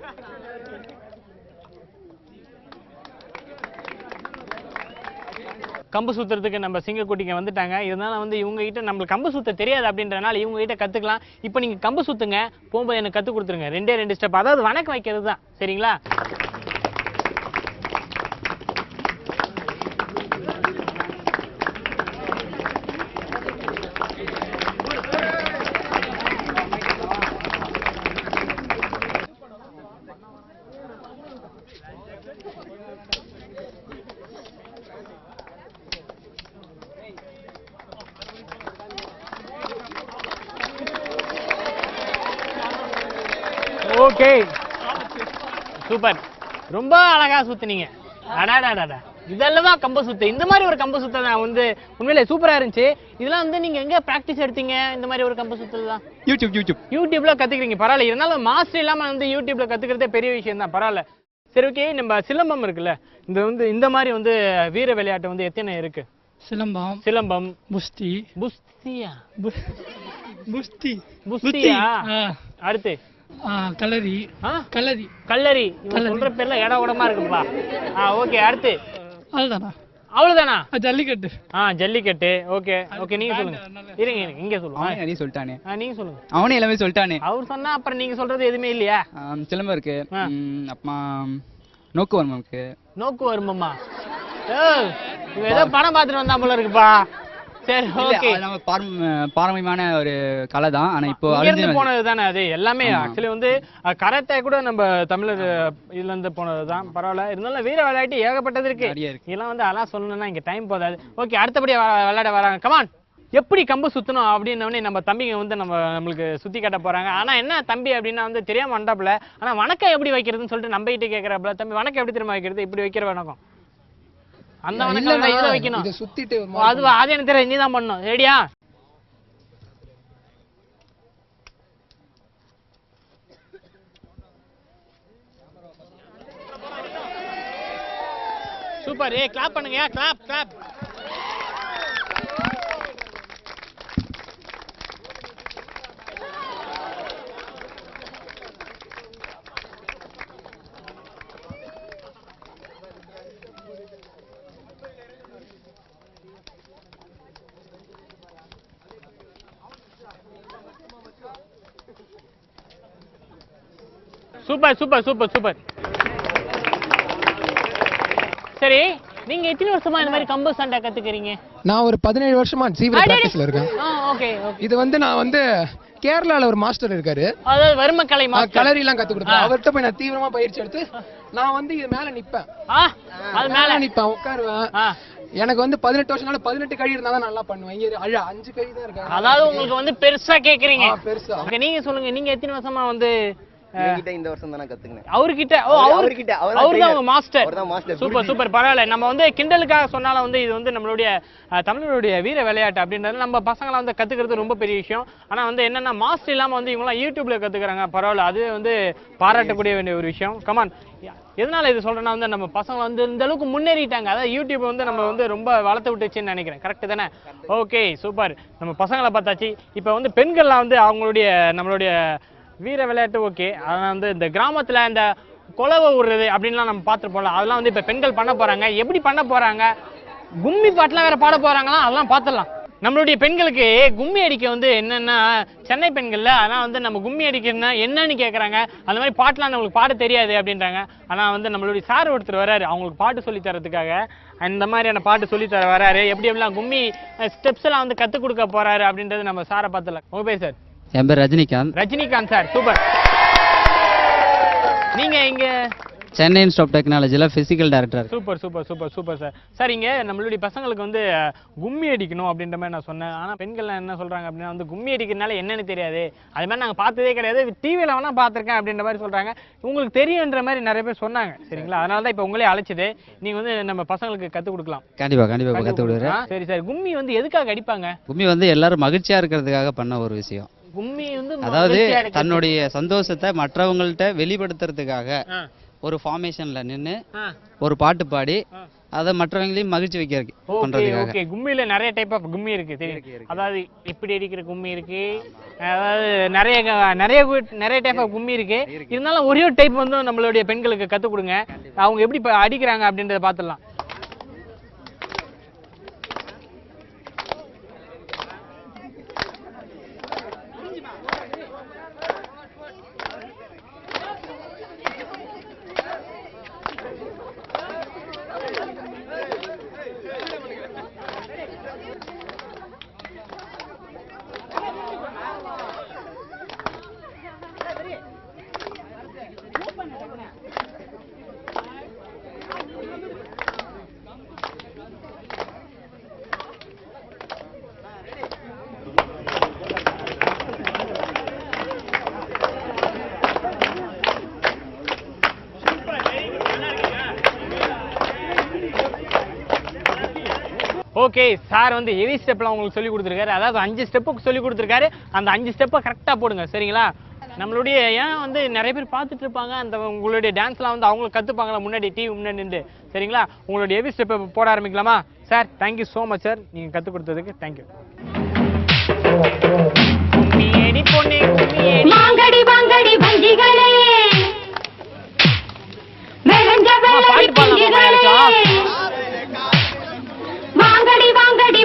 கம்பு சுத்துறதுக்கு நம்ம சிங்க குட்டிங்க வந்துட்டாங்க. இருந்தாலும் வந்து இவங்க கிட்ட நம்மளுக்கு கம்பு சுத்த தெரியாது அப்படின்றனால இவங்க கிட்ட கத்துக்கலாம். இப்போ நீங்க கம்பு சுத்துங்க, போகும்போது எனக்கு கத்து கொடுத்துருங்க. 2 ஸ்டெப், அதாவது வணக்கம் வைக்கிறது தான். சரிங்களா? Okay, super. ரொம்ப அழகா சுத்துனீங்க. அடாடாடா, இதெல்லாம் கம்பு சுத்து. இந்த மாதிரி ஒரு கம்பு சுத்த நான் வந்து உண்மையிலே சூப்பரா இருந்துச்சு. இதெல்லாம் வந்து நீங்க எங்க பிராக்டிஸ் எடுத்தீங்க இந்த மாதிரி ஒரு கம்பு சுத்தலாம்? யூடியூப்ல கத்துக்கிறீங்க. பரவாயில்ல. இருந்தாலும் மாஸ்டர் இல்லாம வந்து யூடியூப்ல கத்துக்கிறதே பெரிய விஷயம் தான். பரவாயில்ல. சரி, ஓகே. நம்ம சிலம்பம் இருக்குல்ல, இந்த மாதிரி வந்து வீர விளையாட்டு வந்து எத்தனை இருக்கு? சிலம்பம், புஸ்தியா, அடுத்து கல்லரி. இவன் சொல்ற பேர்ல இட உடமா இருக்குப்பா. ஓகே, அடுத்து அவ்வளவுதானா? ஜல்லிக்கட்டு. ஓகே, நீங்க சொல்லுங்க. இருங்க, இங்க சொல்லுங்க. நீ சொல்லிட்டானே. நீங்க சொல்லுங்க. அவனே எல்லாமே சொல்லிட்டானே. அவர் சொன்னா அப்புறம் நீங்க சொல்றது எதுவுமே இல்லையா? சிலம்பம் இருக்கு, அப்புறமா நோக்கு வருமம்மா. இவன் ஏதோ படம் பார்த்துட்டு வந்தா போல இருக்குப்பா. சரி, ஓகே. நம்ம பாரம்பரியமான ஒரு கலை தான். ஆனா இப்போ அழிஞ்சு போனது தானே அது எல்லாமே. ஆக்சுவலி வந்து கராத்தே கூட நம்ம தமிழர் இதுல இருந்து போனது தான். பரவாயில்ல. இருந்தாலும் வீர விளையாட்டு ஏகப்பட்டது இருக்கு. இதெல்லாம் வந்து அதெல்லாம் சொல்லணும்னா இங்க டைம் போதாது. ஓகே, அடுத்தபடி விளையாட வராங்க. கமான். எப்படி கம்பு சுத்தணும் அப்படின்னே நம்ம தம்பிங்க வந்து நம்மளுக்கு சுத்தி காட்ட போறாங்க. ஆனா என்ன தம்பி அப்படின்னா வந்து தெரியாம வந்தாப்புல. ஆனா வணக்கம் எப்படி வைக்கிறதுன்னு சொல்லிட்டு நம்ம கிட்ட கேட்கறாப்புல. தம்பி வணக்கம் எப்படி தெரியுமா வைக்கிறது? இப்படி வைக்கிற வணக்கம். அந்த வனக்கலை இதை வைக்கணும். இதை சுத்திட்டு அது எனக்கு தெரியாது, நீ தான் பண்ணணும். ரெடியா? சூப்பர். கிளாப் பண்ணுங்க, clap clap. Super super super super. சரி, நீங்க எத்தனை வருஷமா இந்த மாதிரி கம்பு சண்டை கத்துக்கிறீங்க? நான் ஒரு 17 வருஷமா ஜீவிர பிராக்டிஸ்ல இருக்கேன். ஓகே. இது வந்து நான் வந்து கேரளால ஒரு மாஸ்டர் இருக்காரு, அதாவது வர்மக்கலை மாஸ்டர், கலரி எல்லாம் கத்து கொடுத்தேன். அவர்கிட்ட போய் நான் தீவிரமா பயிற்சி எடுத்து நான் வந்து இது மேல நிப்பேன். அது மேல நிப்பேன், உட்காருவேன். எனக்கு வந்து 18 வருஷம்னால 18 கை இருந்தா தான் நல்லா பண்ணுவேன். இங்க 5 கை தான் இருக்கு. அதாவது உங்களுக்கு வந்து பெருசா கேக்குறீங்க. பெருசா. நீங்க சொல்லுங்க, நீங்க எத்தனை வருஷமா வந்து இந்த வருஷம் தான் கத்துக்கினேன். அவர்கிட்ட அவர்தான் உங்க மாஸ்டர். சூப்பர் சூப்பர், பரவாயில்ல. நம்ம வந்து கிண்டலுக்காக சொன்னாலும் வந்து இது வந்து நம்மளுடைய தமிழருடைய வீர விளையாட்டு அப்படின்றது நம்ம பசங்களை வந்து கத்துக்கிறது ரொம்ப பெரிய விஷயம். ஆனா வந்து என்னன்னா மாஸ்டர் இல்லாம வந்து இவங்கலாம் யூடியூப்ல கத்துக்கிறாங்க, பரவாயில்ல. அது வந்து பாராட்டக்கூடிய வேண்டிய ஒரு விஷயம். கமான். எதனால இது சொல்றேன்னா வந்து நம்ம பசங்க வந்து இந்த அளவுக்கு முன்னேறிட்டாங்க. அதாவது யூடியூப் வந்து நம்ம வந்து ரொம்ப வளர்த்து விட்டுச்சுன்னு நினைக்கிறேன். கரெக்ட் தானே? Okay, super. நம்ம பசங்களை பார்த்தாச்சு. இப்போ வந்து பெண்கள்லாம் வந்து அவங்களுடைய நம்மளுடைய வீர விளையாட்டு ஓகே. ஆனால் வந்து இந்த கிராமத்தில் இந்த கொலவை விடுறது அப்படின்லாம் நம்ம பார்த்துருப்போம்ல, அதெல்லாம் வந்து இப்போ பெண்கள் பண்ண போகிறாங்க. எப்படி பண்ண போகிறாங்க? கும்மி பாட்டெலாம் வேறு பாட போகிறாங்களாம், அதெல்லாம் பார்த்துடலாம். நம்மளுடைய பெண்களுக்கு கும்மி அடிக்க வந்து என்னென்னா, சென்னை பெண்களில் ஆனால் வந்து நம்ம கும்மி அடிக்கிறதுனா என்னன்னு கேட்குறாங்க. அந்த மாதிரி பாட்டெலாம் நம்மளுக்கு பாட தெரியாது அப்படின்றாங்க. ஆனால் வந்து நம்மளுடைய சார் ஒருத்தர் வராரு அவங்களுக்கு பாட்டு சொல்லி தரதுக்காக. அந்த மாதிரியான பாட்டு சொல்லித்தர வராரு. எப்படி எப்படிலாம் கும்மி ஸ்டெப்ஸ் எல்லாம் வந்து கற்றுக் கொடுக்க போகிறாரு அப்படின்றது நம்ம சாரை பார்த்துடலாம். உங்கள் பேர் சார்? என் பேர் ரஜினிகாந்த். Rajinikanth sir, super. நீங்க இங்க சென்னை இன்ஸ்டியூட் ஆஃப் டெக்னாலஜியில் physical director. Super super super super sir. Sir, இங்கே நம்மளுடைய பசங்களுக்கு வந்து கும்மி அடிக்கணும் அப்படின்ற மாதிரி நான் சொன்னேன். ஆனால் பெண்கள் என்ன சொல்கிறாங்க அப்படின்னா வந்து கும்மி அடிக்கிறதுனால என்னன்னு தெரியாது, அது மாதிரி நாங்கள் பார்த்ததே கிடையாது, டிவியில் வேணால் பார்த்துருக்கேன் அப்படின்ற மாதிரி சொல்கிறாங்க. உங்களுக்கு தெரியுன்ற மாதிரி நிறைய பேர் சொன்னாங்க. சரிங்களா? அதனால தான் இப்போ உங்களே அழைச்சிது. நீங்கள் வந்து நம்ம பசங்களுக்கு கற்றுக் கொடுக்கலாம். கண்டிப்பாக கற்றுக் கொடுக்குறேன். சரி சார், கும்மி வந்து எதுக்காக அடிப்பாங்க? கும்மி வந்து எல்லாரும் மகிழ்ச்சியாக இருக்கிறதுக்காக பண்ண ஒரு விஷயம். கும்மி வந்து அதாவது தன்னுடைய சந்தோஷத்தை மற்றவங்கள்ட்ட வெளிப்படுத்துறதுக்காக ஒரு ஃபார்மேஷன்ல நின்று ஒரு பாட்டு பாடி அதை மற்றவங்களையும் மகிழ்ச்சி வைக்கிறதுக்காக. ஓகே, கும்மியில நிறைய டைப் ஆஃப் கும்மி இருக்கு தெரியும். அதாவது இப்படி அடிக்கிற கும்மி இருக்கு, அதாவது நிறைய டைப் ஆஃப் கும்மி இருக்கு. இருந்தாலும் ஒரே ஒரு டைப் வந்து நம்மளுடைய பெண்களுக்கு கற்றுக் கொடுங்க. அவங்க எப்படி அடிக்கிறாங்க அப்படின்றத பார்த்துடலாம். ஓகே, சார் வந்து ஹெவி ஸ்டெப்லாம் உங்களுக்கு சொல்லி கொடுத்துருக்காரு. அதாவது 5 ஸ்டெப்புக்கு சொல்லி கொடுத்துருக்காரு. அந்த 5 ஸ்டெப்பை கரெக்டாக போடுங்க. சரிங்களா? நம்மளுடைய ஏன் வந்து நிறைய பேர் பார்த்துட்டு இருப்பாங்க, அந்த உங்களுடைய டான்ஸ்லாம் வந்து அவங்களுக்கு கற்றுப்பாங்களா முன்னாடி டிவி முன்னாடி நின்று. சரிங்களா? உங்களுடைய ஹெவி ஸ்டெப்பை போட ஆரம்பிக்கலாமா? Sir, thank you so much sir, நீங்கள் கற்றுக் கொடுத்ததுக்கு தேங்க்யூ. வாங்கடி வாங்கடி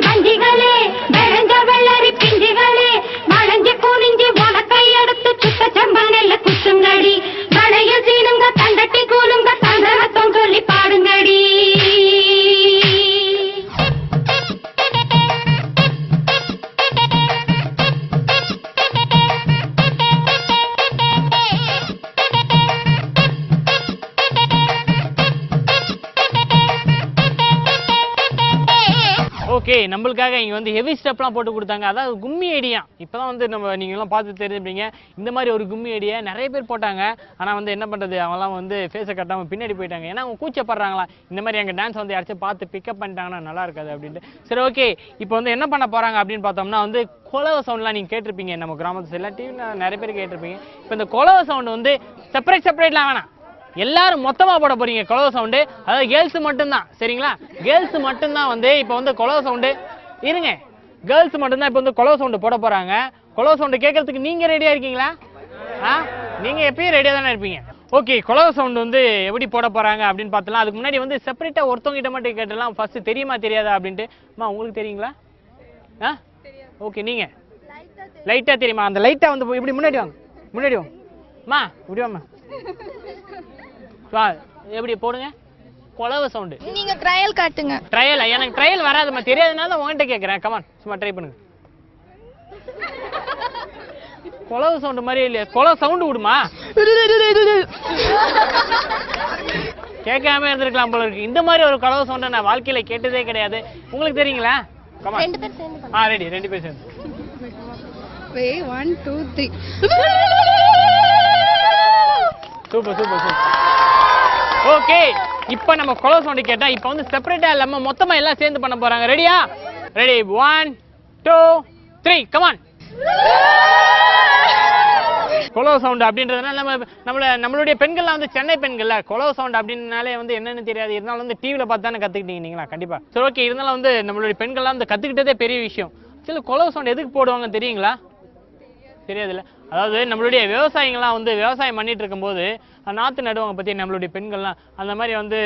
வஞ்சிகளே, வெளஞ்ச வெள்ளரி பிஞ்சுகளே, வளைஞ்சு குனிஞ்சு உலக்கை எடுத்து சுத்த செம்பனெல்ல குத்துங்கடி, வளைய சீனுங்க தண்டட்டி கூலுங்க தந்தரத்தம் சொல்லி பாடுங்கடி. ஓகே, நம்மளுக்காக இங்கே வந்து ஹெவி ஸ்டெப்லாம் போட்டு கொடுத்தாங்க. அதாவது கும்மி ஐடியா இப்போ தான் வந்து நீங்களாம் பார்த்து தெரிஞ்சுப்பீங்க. இந்த மாதிரி ஒரு கும்மி ஐடியா நிறைய பேர் போட்டாங்க. ஆனால் வந்து என்ன பண்ணுறது, அவங்களாம் வந்து ஃபேஸை கட்டாமல் பின்னாடி போயிட்டாங்க. ஏன்னா அவங்க கூச்சப்படுறாங்களா, இந்த மாதிரி எங்கள் டான்ஸ் வந்து யாராச்சும் பார்த்து பிக்கப் பண்ணிட்டாங்கன்னா நல்லா இருக்காது அப்படின்ட்டு. சரி ஓகே, இப்போ வந்து என்ன பண்ண போகிறாங்க அப்படின்னு பார்த்தோம்னா வந்து கொலவ சவுண்ட்லாம் நீங்கள் கேட்டிருப்பீங்க. நம்ம கிராமத்து சைடில் டிவியில் நிறைய பேர் கேட்டிருப்பீங்க. இப்போ இந்த கொலவ சவுண்டு வந்து செப்பரேட்லாம் வேணாம், எல்லாரும் மொத்தமாக போட போறீங்க கொலவ சவுண்டு. அதாவது கேர்ள்ஸ் மட்டும்தான், சரிங்களா? கேர்ள்ஸ் மட்டும்தான் வந்து இப்போ வந்து கொலவ சவுண்டு இருங்க, கேர்ள்ஸ் மட்டும்தான் இப்போ வந்து கொலவ சவுண்டு போட போறாங்க. கொலவ சவுண்டு கேட்கறதுக்கு நீங்க ரெடியா இருக்கீங்களா? நீங்க எப்பயும் ரெடியா தானே இருப்பீங்க. ஓகே, கொலவ சவுண்டு வந்து எப்படி போட போறாங்க அப்படின்னு பார்த்தலாம். அதுக்கு முன்னாடி வந்து செப்பரேட்டா ஒருத்தவங்கிட்ட மட்டும் கேட்டலாம், ஃபர்ஸ்ட் தெரியுமா தெரியாதா அப்படின்ட்டு. உங்களுக்கு தெரியுங்களா? ஓகே, நீங்க லைட்டா தெரியுமா? அந்த லைட்டா வந்து இப்படி முன்னாடி வாங்க, முன்னாடி வாங்க இப்படி வாங்க. எப்படி போடுங்க கொலவ சவுண்டு. நீங்க ட்ரையல் காட்டுங்க. ட்ரையல்? எனக்கு ட்ரையல் வராதுமா, தெரியாதனால உங்ககிட்ட கேட்குறேன். கமான், சும்மா ட்ரை பண்ணுங்க. கொலவ சவுண்டு மாதிரி இல்லையா? கொலவ சவுண்டு விடுமா? கேட்காம இருந்திருக்கலாம் போல இருக்கு. இந்த மாதிரி ஒரு கொலவ சவுண்டை நான் வாழ்க்கையில கேட்டதே கிடையாது. உங்களுக்கு தெரியுங்களா? கமான். ரெடி, 2 பேர் சேர்ந்து. 1 2 3. சூப்பர். ஓகே, இப்போ நம்ம கொலவ சவுண்டு கேட்டா இப்போ வந்து செப்பரேட்டா இல்லாம மொத்தமா எல்லாம் சேர்ந்து பண்ண போறாங்க. ரெடியா? Ready, 1 2 3 come on. கொலவ சவுண்ட் அப்படின்றதுனால நம்மளுடைய பெண்கள்லாம் வந்து சென்னை பெண்கள்ல கொலவ சவுண்ட் அப்படின்னாலே வந்து என்னன்னு தெரியாது. இருந்தாலும் வந்து டிவியில பார்த்து தானே கத்துக்கிட்டீங்க நீங்களா? கண்டிப்பா. சரி ஓகே, இருந்தாலும் வந்து நம்மளுடைய பெண்கள்லாம் வந்து கத்துக்கிட்டதே பெரிய விஷயம். சரி, கொலவ சவுண்ட் எதுக்கு போடுவாங்க தெரியுங்களா? தெரியாதுல்ல. அதாவது நம்மளுடைய விவசாயிகள்லாம் வந்து விவசாயம் பண்ணிட்டு இருக்கும்போது நாற்று நடுவாங்க பற்றி நம்மளுடைய பெண்கள்லாம் அந்த மாதிரி வந்து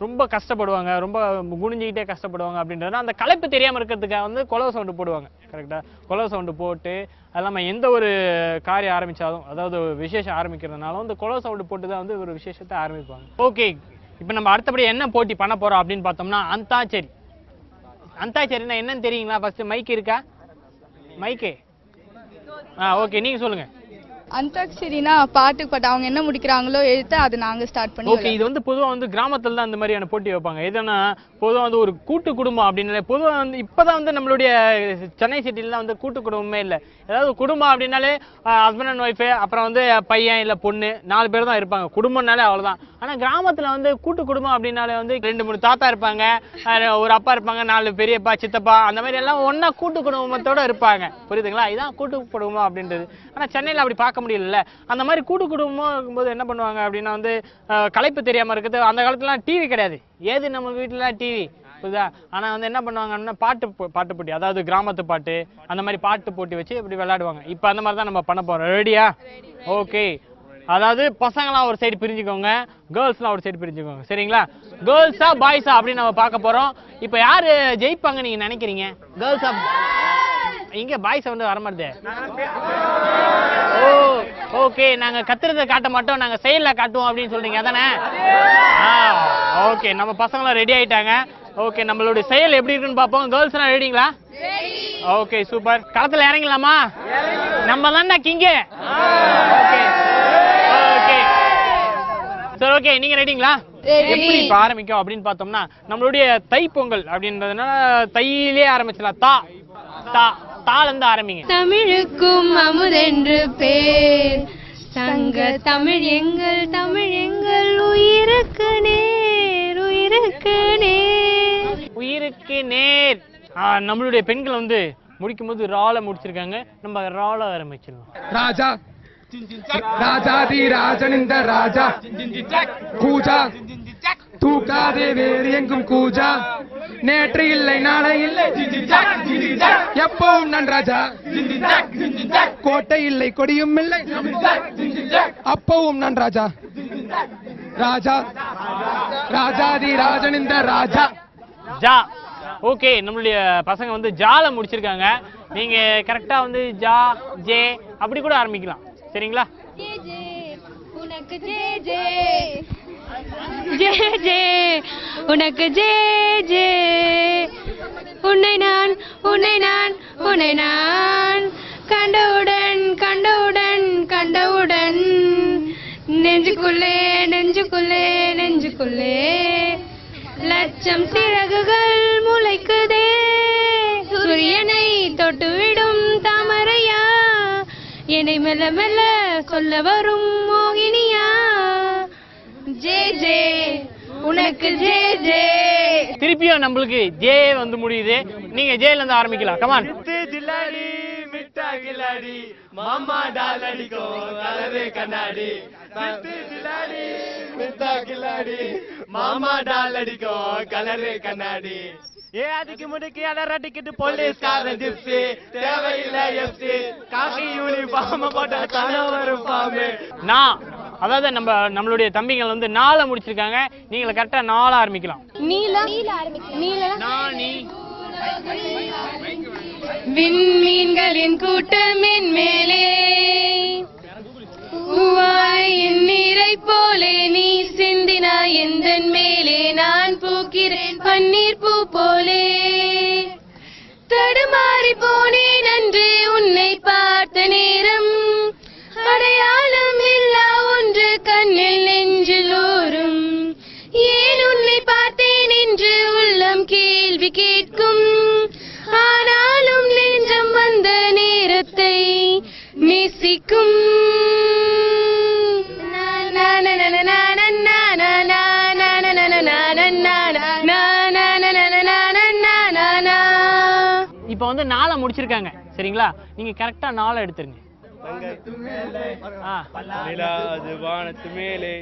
ரொம்ப கஷ்டப்படுவாங்க, ரொம்ப குனிஞ்சிக்கிட்டே கஷ்டப்படுவாங்க. அப்படின்றதுனா அந்த களைப்பு தெரியாமல் இருக்கிறதுக்காக வந்து கொலவ சவுண்டு போடுவாங்க. கரெக்டாக கொலவ சவுண்டு போட்டு அது இல்லாமல் எந்த ஒரு காரியம் ஆரம்பித்தாலும், அதாவது விசேஷம் ஆரம்பிக்கிறதுனால வந்து கொலவ சவுண்டு போட்டு தான் வந்து ஒரு விசேஷத்தை ஆரம்பிப்பாங்க. ஓகே, இப்போ நம்ம அடுத்தபடி என்ன போட்டி பண்ண போகிறோம் அப்படின்னு பார்த்தோம்னா அந்தாச்சேரி. அந்தாச்சேரினா என்னன்னு தெரியுங்களா? ஃபர்ஸ்ட் மைக் இருக்கா? மைக்கு ஓகே, நீங்க சொல்லுங்க. அந்தாக்ஷரினா பாட்டு அவங்க என்ன முடிக்கிறாங்களோ எழுத்து அதை நாங்க ஸ்டார்ட் பண்ணி. ஓகே, இது வந்து பொதுவாக வந்து கிராமத்துல தான் இந்த மாதிரியான போட்டி வைப்பாங்க. எதுனா பொதுவாக வந்து ஒரு கூட்டு குடும்பம் அப்படின்னு பொதுவாக வந்து இப்போதான் வந்து நம்மளுடைய சென்னை சிட்டிலாம் வந்து கூட்டு குடும்பமே இல்லை. ஏதாவது குடும்பம் அப்படின்னாலே ஹஸ்பண்ட் அண்ட் ஒய்ஃபு, அப்புறம் வந்து பையன் இல்லை பொண்ணு, 4 பேர் தான் இருப்பாங்க. குடும்பம்னாலே அவ்வளோதான். ஆனால் கிராமத்தில் வந்து கூட்டு குடும்பம் அப்படின்னாலே வந்து 2-3 தாத்தா இருப்பாங்க, ஒரு அப்பா இருப்பாங்க, 4 பெரியப்பா சித்தப்பா, அந்த மாதிரி எல்லாம் ஒன்றா கூட்டு குடும்பத்தோட இருப்பாங்க. புரியுதுங்களா? இதுதான் கூட்டு குடும்பம் அப்படின்றது. ஆனால் சென்னையில் அப்படி பார்க்க முடியல. அந்த மாதிரி கூட்டு குடும்பம் இருக்கும்போது என்ன பண்ணுவாங்க அப்படின்னா வந்து களைப்பு தெரியாமல் இருக்குது. அந்த காலத்துலாம் டிவி கிடையாது. ஏது நம்ம வீட்டில் டிவி புரியுதா? ஆனால் வந்து என்ன பண்ணுவாங்கன்னா பாட்டு போட்டி, அதாவது கிராமத்து பாட்டு அந்த மாதிரி பாட்டு போட்டி வச்சு இப்படி விளையாடுவாங்க. இப்போ அந்த மாதிரி தான் நம்ம பண்ண போகிறோம். ரெடியா? ஓகே, அதாவது பசங்களாம் ஒரு சைடு பிரிஞ்சுக்கோங்க, கேர்ள்ஸ்லாம் ஒரு சைடு பிரிஞ்சுக்கோங்க. சரிங்களா? கேர்ள்ஸா பாய்ஸா அப்படின்னு நம்ம பார்க்க போகிறோம். இப்போ யார் ஜெயிப்பாங்க நீங்கள் நினைக்கிறீங்க? கேர்ள்ஸா? இங்கே பாய்ஸை வந்து வரமாட்டே. ஓகே, நாங்க கத்துறத காட்ட மாட்டோம், நாங்க செயல்ல காட்டுவோம் அப்படின்னு சொல்றீங்க அதானே? ஓகே, நம்ம பசங்களாம் ரெடி ஆயிட்டாங்க. ஓகே, நம்மளுடைய செயல் எப்படி இருக்குன்னு பார்ப்போம். கேர்ள்ஸ் எல்லாம் ரெடிங்களா? Okay, super. களத்துல இறங்கலாமா? நம்ம தான்டா கிங்க. ஓகே ஓகே சரி, ஓகே, நீங்க ரெடிங்களா? எப்படி இப்ப ஆரம்பிக்கும் அப்படின்னு பார்த்தோம்னா நம்மளுடைய தைப்பொங்கல் அப்படின்றதுனால தையிலே ஆரம்பிச்சலாம். தால இருந்து ஆரம்பிங்க. தமிழுக்கும் அமுதென்று பேர், சங்க தமிழ் எங்கள் உயிருக்கு நேர், உயிருக்கு நேர். நம்மளுடைய பெண்கள் வந்து முடிக்கும் போது ரால முடிச்சிருக்காங்க. நம்ம ரால ஆரம்பிச்சிடலாம். ராஜா ராஜாதி ராஜனிந்த ராஜா கூஜா தூக்காதே வேறு எங்கும் கூஜா, நேற்று இல்லை நாளை இல்லை எப்பவும் நான் ராஜா, கோட்டை இல்லை கொடியும் இல்லை அப்பவும் நான் ராஜா, ராஜா ராஜாதி ராஜனிந்த ராஜா ஜா. ஓகே, நம்மளுடைய பசங்க வந்து ஜால முடிச்சிருக்காங்க. நீங்க கரெக்டா வந்து ஜா ஜே அப்படி கூட ஆரம்பிக்கலாம். சரிங்களா? உனக்கு ஜே ஜே ஜே ஜே, உனக்கு ஜே ஜே, உன்னை நான் கண்டவுடன் கண்டவுடன் கண்டவுடன் நெஞ்சுக்குள்ளே நெஞ்சுக்குள்ளே நெஞ்சுக்குள்ளே லட்சம் சிறகுகள் முளைக்குதே. தொட்டு விடும் தாமரையா என்னை மெல்ல மெல்ல சொல்ல வரும் மோகினியா ஜே ஜே உனக்கு ஜே ஜே. திருப்பியும் நம்மளுக்கு ஜே வந்து முடியுது. நீங்க ஜேல இருந்து ஆரம்பிக்கலாம். கமான். ஜிலாடி மிட்டா கிலாடி மாமா டால் அடிக்கும் கலரே கண்ணாடி. ஜிலாடி மிட்டா கிலாடி மாமா டால் அடிக்கும் கலரே கண்ணாடி. ஏ அதுக்கு முடுக்கி அலறடிக்கிட்டு போலீஸ்காரன் ஜிப்சி தேவையில்லை எஃப்சி காக்கி யூனிஃபார்ம் போட்டா தானே வரும் பாமே. நான் அதாவது நம்மளுடைய தம்பிகள் வந்து 4 முடிச்சிருக்காங்க. நீங்க கரெக்டா 4 ஆரம்பிக்கலாம். விண்மீன்களின் கூட்டமின் மேலே உவாயின் நீரை போலே நீ சிந்தினாய் எந்தன் மேலே நான் பூக்கிறேன் பன்னீர் பூ போலே தடுமாறி போனேன் அன்று உன்னை பார்த்த நேரம் அடையாளம் இல்லா ஒன்று கண்ணில் நெஞ்சில் ஊறும் ஏன் உன்னை பார்த்தேன் என்று உள்ளம் கேள்வி கேட்கும் ஆனாலும் நெஞ்சம் வந்த நேரத்தை நேசிக்கும். இப்ப வந்து 4 முடிச்சிருக்காங்க சரிங்களா? நீங்க கரெக்டா 4 எடுத்துருங்க. வானத்து மேலே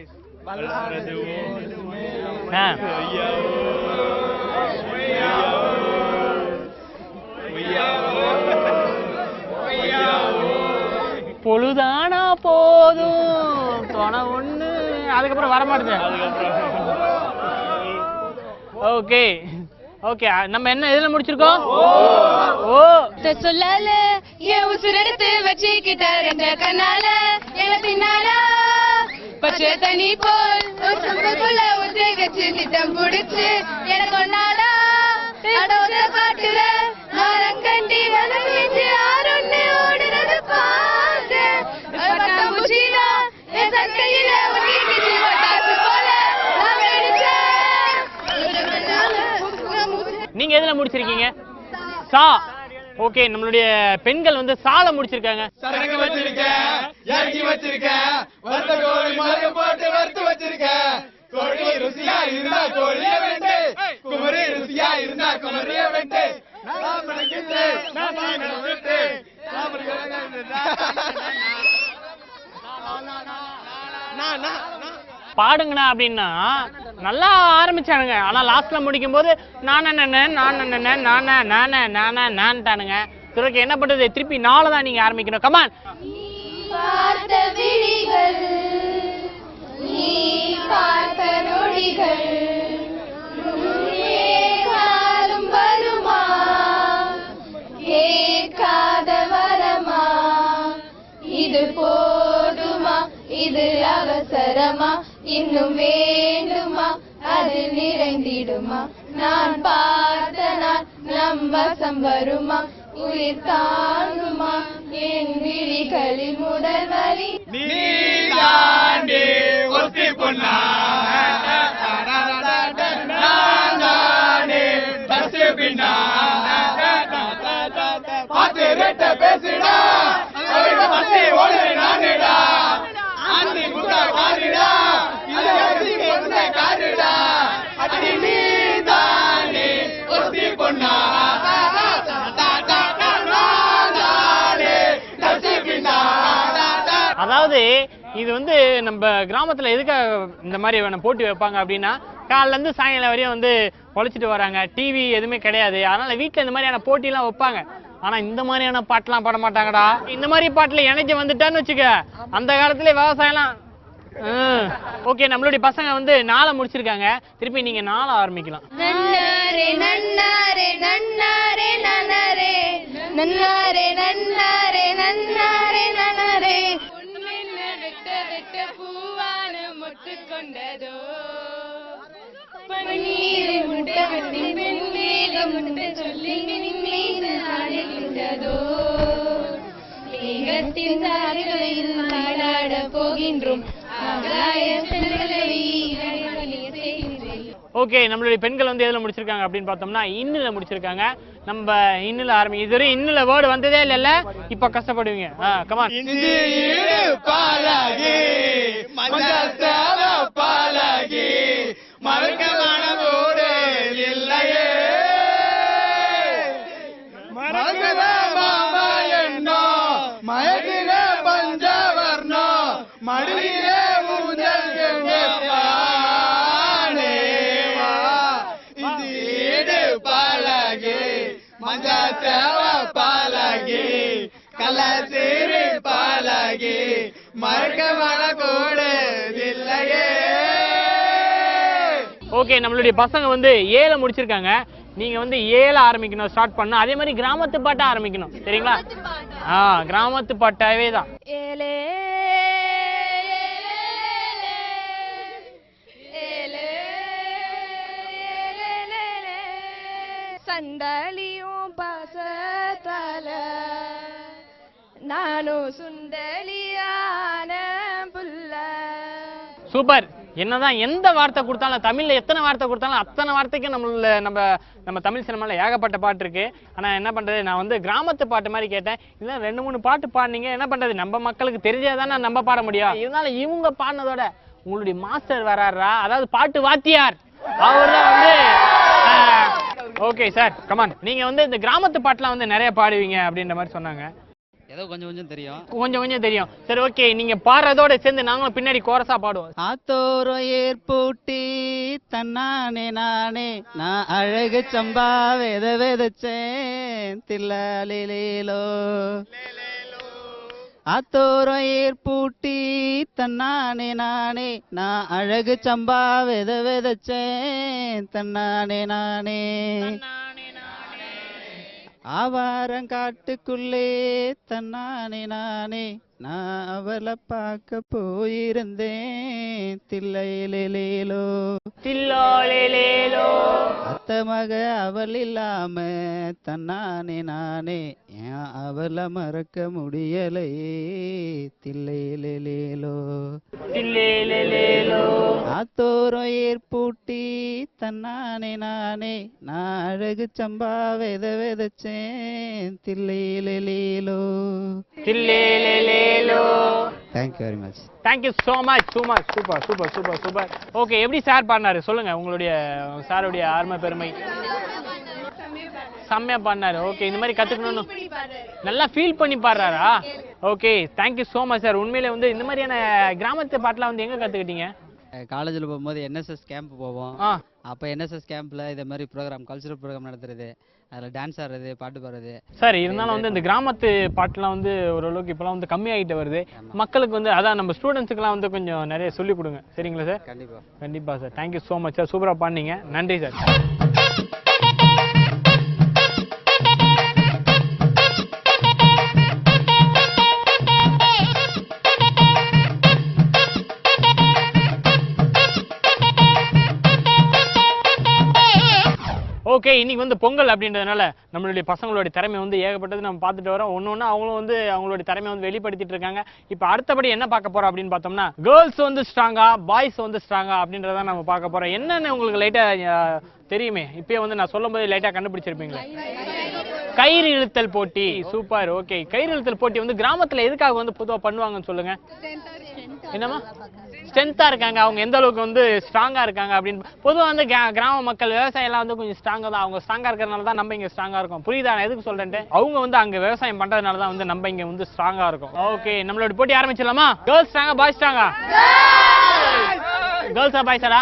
பொழுதானா போதும் தொண ஒண்ணு அதுக்கப்புறம் வரமாட்டேது. ஓகே ஓகே நம்ம என்ன எதுல முடிச்சிருக்கோம்? ஓ சொல்லால என் உசுர் எடுத்து வச்சுக்கிட்ட ரெண்ட கண்ணால என்ன பின்னால பச்சை தண்ணி போல் உசுக்குள்ள உதிரை வச்சு திட்டம் பிடிச்சு எனக்கு ஒன்னாலா அடோட பாட்டுல மரங்கண்டி வளர்ந்து ஆறுன்னு ஓடுறது பாத்து பட்டாம்பூச்சினா என் சட்டையில ஒட்டிக்கிச்சு பட்டாசு போல நான் வெடிச்சேன். நீங்க எதுல முடிச்சிருக்கீங்க? சா. ஓகே நம்மளுடைய பெண்கள் வந்து சால முடிச்சிருக்காங்க. சரக்கு வச்சிருக்கேன் இறக்கி வச்சிருக்கேன் வறுத்த கோழி மிளகு போட்டு வறுத்து வச்சிருக்கேன். கோழி ருசியா இருந்தா கோழிய வெட்டு குமரி ருசியா இருந்தா குமரிய வெட்டு பாடுங்கண்ணா அப்படின்னா நல்லா ஆரம்பிச்சானுங்க. ஆனா லாஸ்ட்ல முடிக்கும் போது நான்ட்டானுங்க. துறைக்கு என்ன பண்றது? திருப்பி 4 தான் நீங்க ஆரம்பிக்கணும். கமான். பார்த்த விழிகள் நீ பார்த்த நொடிகள் காலம் வருமா கேட்காத வரமா இது போதுமா இது அவசரமா இன்னும் வேண்டுமா அது நிறைந்திடுமா நான் பார்த்த நான் நம் வசம் வருமா உயிர் தாங்குமா என் விழிகளில் முதல் வலி நீதாண்டி ஒத்தி பொண்ணா நானே பஸ் பின்னா பாத்து ரெட்ட பேசுடா பசி ஓடு நானுடா அந்தி முட்டா காருடா இது காருடா அடி நீதாண்டி ஒத்தி பொண்ணா அதாவது இது வந்து நம்ம கிராமத்துல எதுக்காக இந்த மாதிரி போட்டி வைப்பாங்க அப்படின்னா காலைல இருந்து சாயங்காலம் வரையும் வந்து உழைச்சிட்டு வராங்க. டிவி எதுவுமே கிடையாது. அதனால வீட்டுல இந்த மாதிரியான போட்டி எல்லாம் வைப்பாங்க. ஆனா இந்த மாதிரியான பாட்டுலாம் பாட மாட்டாங்கடா. இந்த மாதிரி பாட்டுல இணைஞ்சு வந்துட்டான்னு வச்சுக்க அந்த காலத்துல விவசாயம்லாம். ஓகே நம்மளுடைய பசங்க வந்து 4 முடிச்சிருக்காங்க. திருப்பி நீங்க 4 ஆரம்பிக்கலாம். நன்னாரே நன்னாரே நன்னாரே நன்னாரே நன்னாரே நன்னாரே நன்னாரே நன்னாரே உன்னின்ன வெட்ட வெட்ட பூவான முட்டு கொண்டதோ பன்னீரை முட்ட வெட்டி பெண்மேல முட்ட சொல்லி மீது ஆடுகின்றதோ மேகத்தின் தாரைகளில் ஆடாட போகின்றோம் ஆகாய செல்களை செய்கின்றேன். ஓகே, நம்மளுடைய பெண்கள் வந்து எதுல முடிச்சிருக்காங்க அப்படின்னு பார்த்தோம்னா இன்னுல முடிச்சிருக்காங்க. நம்ம இன்னுல ஆரம்பிங்க. இதுவரை இன்னுல வேர்டு வந்ததே இல்லைல்ல, இப்ப கஷ்டப்படுவீங்க. கமான். பாலகி மஞ்சள் பாலகி மறக்கமான போடு இல்லையே மறக்கத மாமா என்னோ மயக்கின பஞ்சவர்ணோ மடியிலே ஊஞ்சல் இது பாலகி மஞ்சள் பாலகி கலசீரி பாலகி மறக்கமான போடு இல்லையே. ஓகே, நம்மளுடைய பசங்க வந்து ஏல முடிச்சிருக்காங்க. நீங்க வந்து ஏல ஆரம்பிக்கணும், ஸ்டார்ட் பண்ணணும். அதே மாதிரி கிராமத்து பாட்டா ஆரம்பிக்கணும், சரிங்களா? கிராமத்து பாட்டாவே தான். ஏலே சண்டலியும் பசத்தல நானும் சுண்டலியான புல்ல. சூப்பர். என்னதான் எந்த வார்த்தை கொடுத்தாலும், தமிழ்ல எத்தனை வார்த்தை கொடுத்தாலும் அத்தனை வார்த்தைக்கும் நம்ம தமிழ் சினிமாவில் ஏகப்பட்ட பாட்டு இருக்கு. ஆனா என்ன பண்றது, நான் வந்து கிராமத்து பாட்டு மாதிரி கேட்டேன். இல்லை 2-3 பாட்டு பாடுனீங்க, என்ன பண்றது, நம்ம மக்களுக்கு தெரிஞ்சாதானே நம்ம பாட முடியும். இருந்தாலும் இவங்க பாடினதோட உங்களுடைய மாஸ்டர் வராரா, அதாவது பாட்டு வாத்தியார், அவர் தான் வந்து. Okay sir, come on. நீங்க வந்து இந்த கிராமத்து பாட்டுலாம் வந்து நிறைய பாடுவீங்க அப்படின்ற மாதிரி சொன்னாங்க. ஏதோ கொஞ்சம் தெரியும். கொஞ்சம் தெரியும். சரி, ஓகே, நீங்க பாடுறதோட சேர்ந்து நாங்களும் பின்னாடி கோரஸா பாடுவோம். ஆத்தோரோ ஏற்பூட்டி தன்னானே நானே நான் அழகு சம்பா விதைச்சேன் தில்லாலேலோ. ஆத்தோரோ ஏற்பூட்டி தன்னானே நானே நான் அழகு சம்பா விதைச்சேன் தன்னானே நானே. ஆவாரங்காட்டுக்குள்ளே தன்னானே நானே நான் அவளை பார்க்க போயிருந்தேன் தில்லையிலேலோ தில்லோலேலோ. அத்த மக அவள் இல்லாம தன்னானே நானே ஏன் அவளை மறக்க முடியலை தில்லையிலேலோ தில்லேலேலோ. ஆத்தோரம் ஏற்பூட்டி தன்னானே நானே நான் அழகு சம்பா விதைச்சேன் தில்லையிலேலோ தில்லேலேலோ. Thank you very much. Thank you so much. Super. Okay, எப்படி சார் பாடினாரு சொல்லுங்க, உங்களுடைய சாருடைய ஆர்ம பெருமை. செம்மையா பாடினாரு. ஓகே, இந்த மாதிரி கத்துக்கணும்னு நல்லா ஃபீல் பண்ணி பாடுறாரா? Okay, thank you so much sir. உண்மையிலே வந்து இந்த மாதிரியான கிராமத்து பாட்டுலாம் வந்து எங்க கத்துக்கிட்டீங்க? காலேஜில் போகும்போது என்எஸ்எஸ் கேம்ப் போவோம். அப்போ என்எஸ்எஸ் கேம்ப்ல இதே மாதிரி ப்ரோக்ராம், கல்ச்சுரல் ப்ரோக்ராம் நடத்துறது, அதில் டான்ஸ் ஆடுறது, பாட்டு பாடுறது. சார், இருந்தாலும் வந்து இந்த கிராமத்து பாட்டுலாம் வந்து ஓரளவுக்கு இப்போலாம் வந்து கம்மியாகிட்டு வருது. மக்களுக்கு வந்து அதான் நம்ம ஸ்டூடெண்ட்ஸுக்குலாம் வந்து கொஞ்சம் நிறைய சொல்லிக் கொடுங்க, சரிங்களா சார்? கண்டிப்பாக sir. Thank you so much sir. சூப்பராக பாடினீங்க. நன்றி சார். ஓகே, இன்னைக்கு வந்து பொங்கல் அப்படின்றதுனால நம்மளுடைய பசங்களுடைய திறமை வந்து ஏகப்பட்டது நம்ம பார்த்துட்டு வரோம். ஒன்று அவங்களும் வந்து அவங்களுடைய திறமை வந்து வெளிப்படுத்திட்டு இருக்காங்க. இப்போ அடுத்தபடி என்ன பார்க்க போறோம் அப்படின்னு பார்த்தோம்னா, கேர்ள்ஸ் வந்து ஸ்ட்ராங்கா, பாய்ஸ் வந்து ஸ்ட்ராங்கா அப்படின்றத நம்ம பார்க்க போறோம். என்னன்னு உங்களுக்கு லைட்டா தெரியுமே, இப்பயே வந்து நான் சொல்லும் போது லைட்டா கண்டுபிடிச்சிருப்பீங்களா? கயிறு இழுத்தல் போட்டி. சூப்பர். ஓகே, கயிறு இழுத்தல் போட்டி வந்து கிராமத்துல எதுக்காக வந்து பொதுவாக பண்ணுவாங்கன்னு சொல்லுங்க. என்னமா ஸ்ட்ரென்த்தா இருக்காங்க, அவங்க எந்த அளவுக்கு வந்து ஸ்ட்ராங்கா இருக்காங்க அப்படின்னு. பொதுவாக வந்து கிராம மக்கள் விவசாயம் எல்லாம் வந்து கொஞ்சம் ஸ்ட்ராங்கா தான், அவங்க ஸ்ட்ராங்கா இருக்கிறதுனால தான் நம்ம இங்க ஸ்ட்ராங்கா இருக்கும். புரியுதா நான் எதுக்கு சொல்றேன்? அவங்க வந்து அங்க விவசாயம் பண்றதுனால தான் வந்து நம்ம இங்க வந்து ஸ்ட்ராங்கா இருக்கும். ஓகே, நம்மளோட போட்டி ஆரம்பிச்சிடலாமா? கேர்ள்ஸ் ஸ்ட்ராங்கா, பாய்ஸ் ஸ்ட்ராங்கா? கேர்ள்ஸா பாய்ஸா?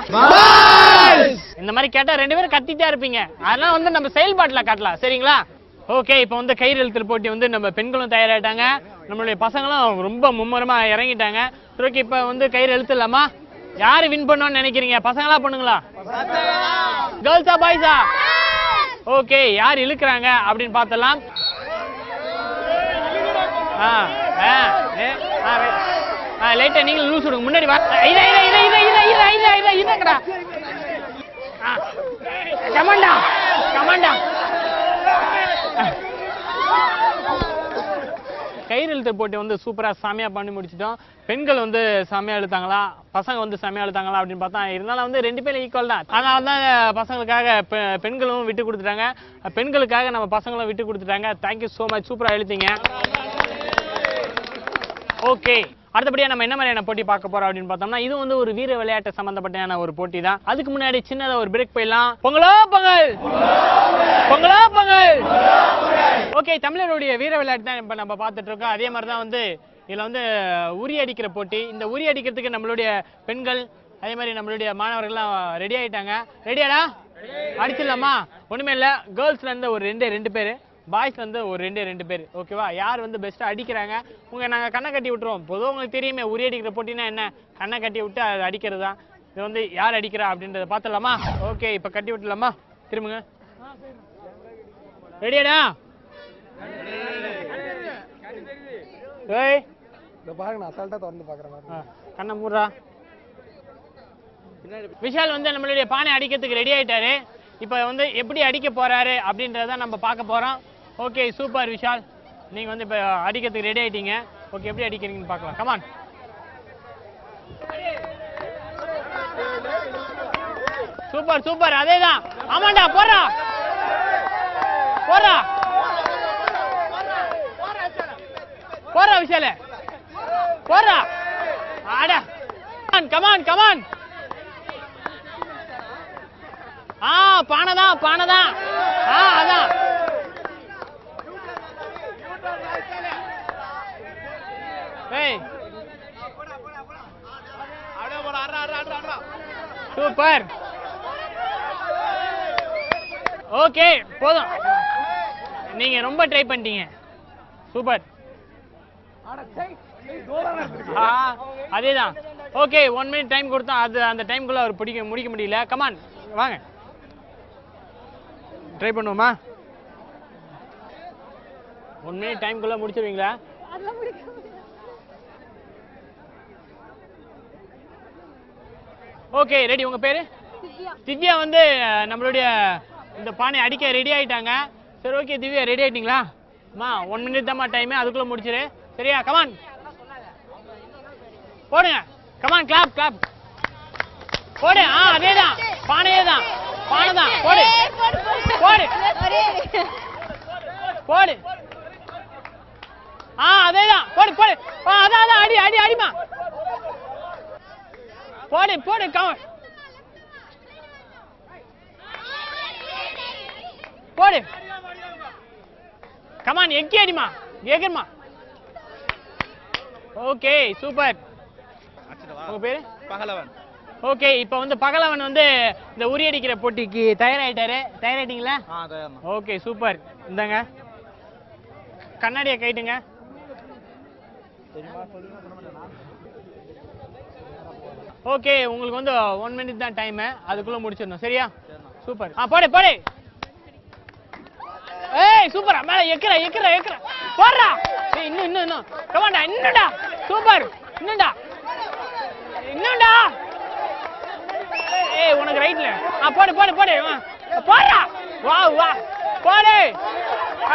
இந்த மாதிரி கேட்டா 2 பேரும் கத்திட்டே இருப்பீங்க. அதெல்லாம் வந்து நம்ம செயல்பாட்டுல காட்டலாம், சரிங்களா? ஓகே, இப்போ வந்து கயிறு இழுத்தல் போட்டி வந்து நம்ம பெண்களும் தயாராகிட்டாங்க, நம்மளுடைய பசங்களும் ரொம்ப மும்முரமா இறங்கிட்டாங்க. ஓகே, இப்போ வந்து கயிறு இழுத்துலாமா? யாரு வின் பண்ணுவான்னு நினைக்கிறீங்க? பசங்களா பொண்ணுங்களா? கேர்ள்ஸா பாய்ஸா? ஓகே, யார் இழுக்கிறாங்க அப்படின்னு பார்த்தலாம். லைட்டா நீங்க லூஸ் விடுங்க, முன்னாடி வா. கமாண்டா கமாண்டா கயிறு இழுத்து போட்டி வந்து சூப்பராக செமையாக பண்ணி முடிச்சிட்டோம். பெண்கள் வந்து செமையாக இழுத்தாங்களா, பசங்க வந்து செமையாக இழுத்தாங்களா அப்படின்னு பார்த்தா இருந்தாலும் வந்து 2 பேரும் ஈக்குவல் தான். அதனால தான் பசங்களுக்காக பெண்களும் விட்டு கொடுத்துட்டாங்க, பெண்களுக்காக நம்ம பசங்களும் விட்டு கொடுத்துட்டாங்க. தேங்க்யூ ஸோ மச், சூப்பராக இழுத்தீங்க. ஓகே, அடுத்தபடியாக நம்ம என்ன மாதிரியான போட்டி பார்க்க போறோம் அப்படின்னு பார்த்தோம்னா இது வந்து ஒரு வீர விளையாட்டு சம்பந்தப்பட்ட ஒரு போட்டி தான். அதுக்கு முன்னாடி சின்னதாக ஒரு பிரேக் போயிடலாம். பொங்கலோ பொங்கல், பொங்கலோ பொங்கல். ஓகே, தமிழருடைய வீர விளையாட்டு தான் இப்போ நம்ம பார்த்துட்டு இருக்கோம். அதே மாதிரி தான் வந்து இதில் வந்து உரி அடிக்கிற போட்டி. இந்த உரி அடிக்கிறதுக்கு நம்மளுடைய பெண்கள் அதே மாதிரி நம்மளுடைய மாணவர்கள்லாம் ரெடி ஆகிட்டாங்க. ரெடியாடா? அடிச்சிடலாமா? ஒன்றுமே இல்லை, கேர்ள்ஸ்லேருந்து ஒரு 2 பேர், பாய்ஸ் வந்து ஒரு 2 பேர். ஓகேவா? யார் வந்து பெஸ்ட்டாக அடிக்கிறாங்க நாங்கள் கண்ணை கட்டி விட்டுருவோம். பொதுவாக உங்களுக்கு தெரியுமே உரி அடிக்கிற போட்டினா என்ன, கண்ணை கட்டி விட்டு அது அடிக்கிறது தான். இது வந்து யார் அடிக்கிறா அப்படின்றத பார்த்துடலாமா? ஓகே, இப்போ கட்டி விட்டுலாமா? திரும்புங்க. ரெடியாடா? ஏய் பாருங்க, அசால்ட்டா திறந்து பார்க்குறேன். கண்ணை மூடுறா. விஷால் வந்து நம்மளுடைய பானை அடிக்கிறதுக்கு ரெடி ஆயிட்டாரு. இப்போ வந்து எப்படி அடிக்க போறாரு அப்படின்றத நம்ம பார்க்க போறோம். ஓகே, சூப்பர் விஷால், நீங்க வந்து இப்போ அடிக்கிறதுக்கு ரெடி ஆயிட்டீங்க. ஓகே, எப்படி அடிக்கிறீங்கன்னு பார்க்கலாம். கமான். சூப்பர் சூப்பர், அதேதான். ஆமாண்டா, போறா போறா போறா விஷால, போறா. ஆடா, கமான் கமான். பானைதான் பானைதான். அதான். சூப்பர். ஓகே, போதும், நீங்க ரொம்ப ட்ரை பண்ணிட்டீங்க. சூப்பர். அதேதான். ஓகே, 1 மினிட் டைம் கொடுத்தோம். அது அந்த டைம்குள்ள அவர் முடிக்க முடியல. கமான், வாங்க ட்ரை பண்ணுவோமா? 1 மினிட் டைம்குள்ள முடிச்சிருவீங்களா? Okay, ready. உங்க பேரு? திவ்யா வந்து நம்மளுடைய இந்த பானை அடிக்க ரெடி ஆயிட்டாங்க. சரி, ஓகே திவ்யா, ரெடி ஆயிட்டீங்களா? அம்மா 1 மினிட் தான்மா டைம், அதுக்குள்ள முடிச்சிரு. சரியா? கமான் போடுங்க. கமான், கிளாப் கிளாப் போடு. அதேதான், பானையே தான், பானை தான். போடு போடு போடு. அதேதான், போடு போடு. அதான் அடி அடி அடிமா. போடு போடு. போடு. கமான், எக்கி அடிமா, கேக்குமா? Okay, super. உங்க பேரு? பகலவன். ஓகே, இப்போ வந்து பகலவன் வந்து இந்த உரி அடிக்கிற போட்டிக்கு தயாராயிட்டாரு. தயாராயிட்டீங்களா? Okay, super. இந்தாங்க கண்ணாடியை கைட்டுங்க. ஓகே, உங்களுக்கு வந்து 1 மினிட் தான் டைம், அதுக்குள்ள முடிச்சிடணும். சரியா? சூப்பர். போடு போடு. ஏய் சூப்பரா, மேல எக்கற எக்கற எக்கற போறா. ஏய் இன்னும் இன்னும் இன்னும். கமாண்டா, இன்னும்டா. சூப்பர். இன்னும்டா இன்னும்டா. ஏய் உனக்கு ரைட்ல. போடு போடு போடு. போறா. வா வா போடு.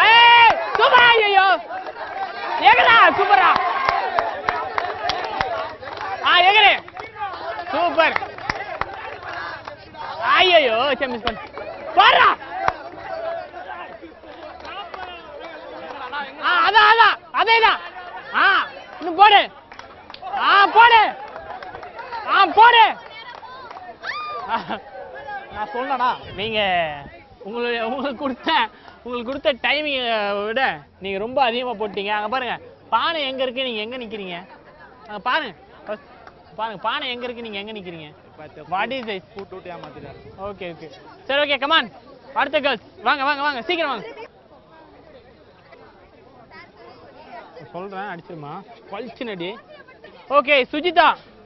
ஏய் சூப்பரா. ஐயோ எக்கறா. சூப்பரா. எக்கறே. சூப்பர். ஐயோ மிஸ் பண்ண. போறா. அதான் அதான் அதேதான். இன்னும் போடு. போடு. போடு. நான் சொன்னடா, நீங்க உங்களுக்கு கொடுத்த டைமிங்கை விட நீங்க ரொம்ப அதிகமா போட்டீங்க. அங்க பாருங்க, பானை எங்க இருக்கு, நீங்க எங்க நிக்கிறீங்க? பாருங்க பாருங்க, பானை எங்க இருக்கு, நீங்க எங்க நிக்கிறீங்க? What is this? கூட்டு ஏமாத்திட்டாரு. ஓகே ஓகே, சரி ஓகே, கமான். அடுத்த கேர்ள்ஸ் வாங்க வாங்க வாங்க, சீக்கிரம் வாங்க. சொல்றேன், அடிச்சிருமா பல்ச்சுனடி. ஓகே,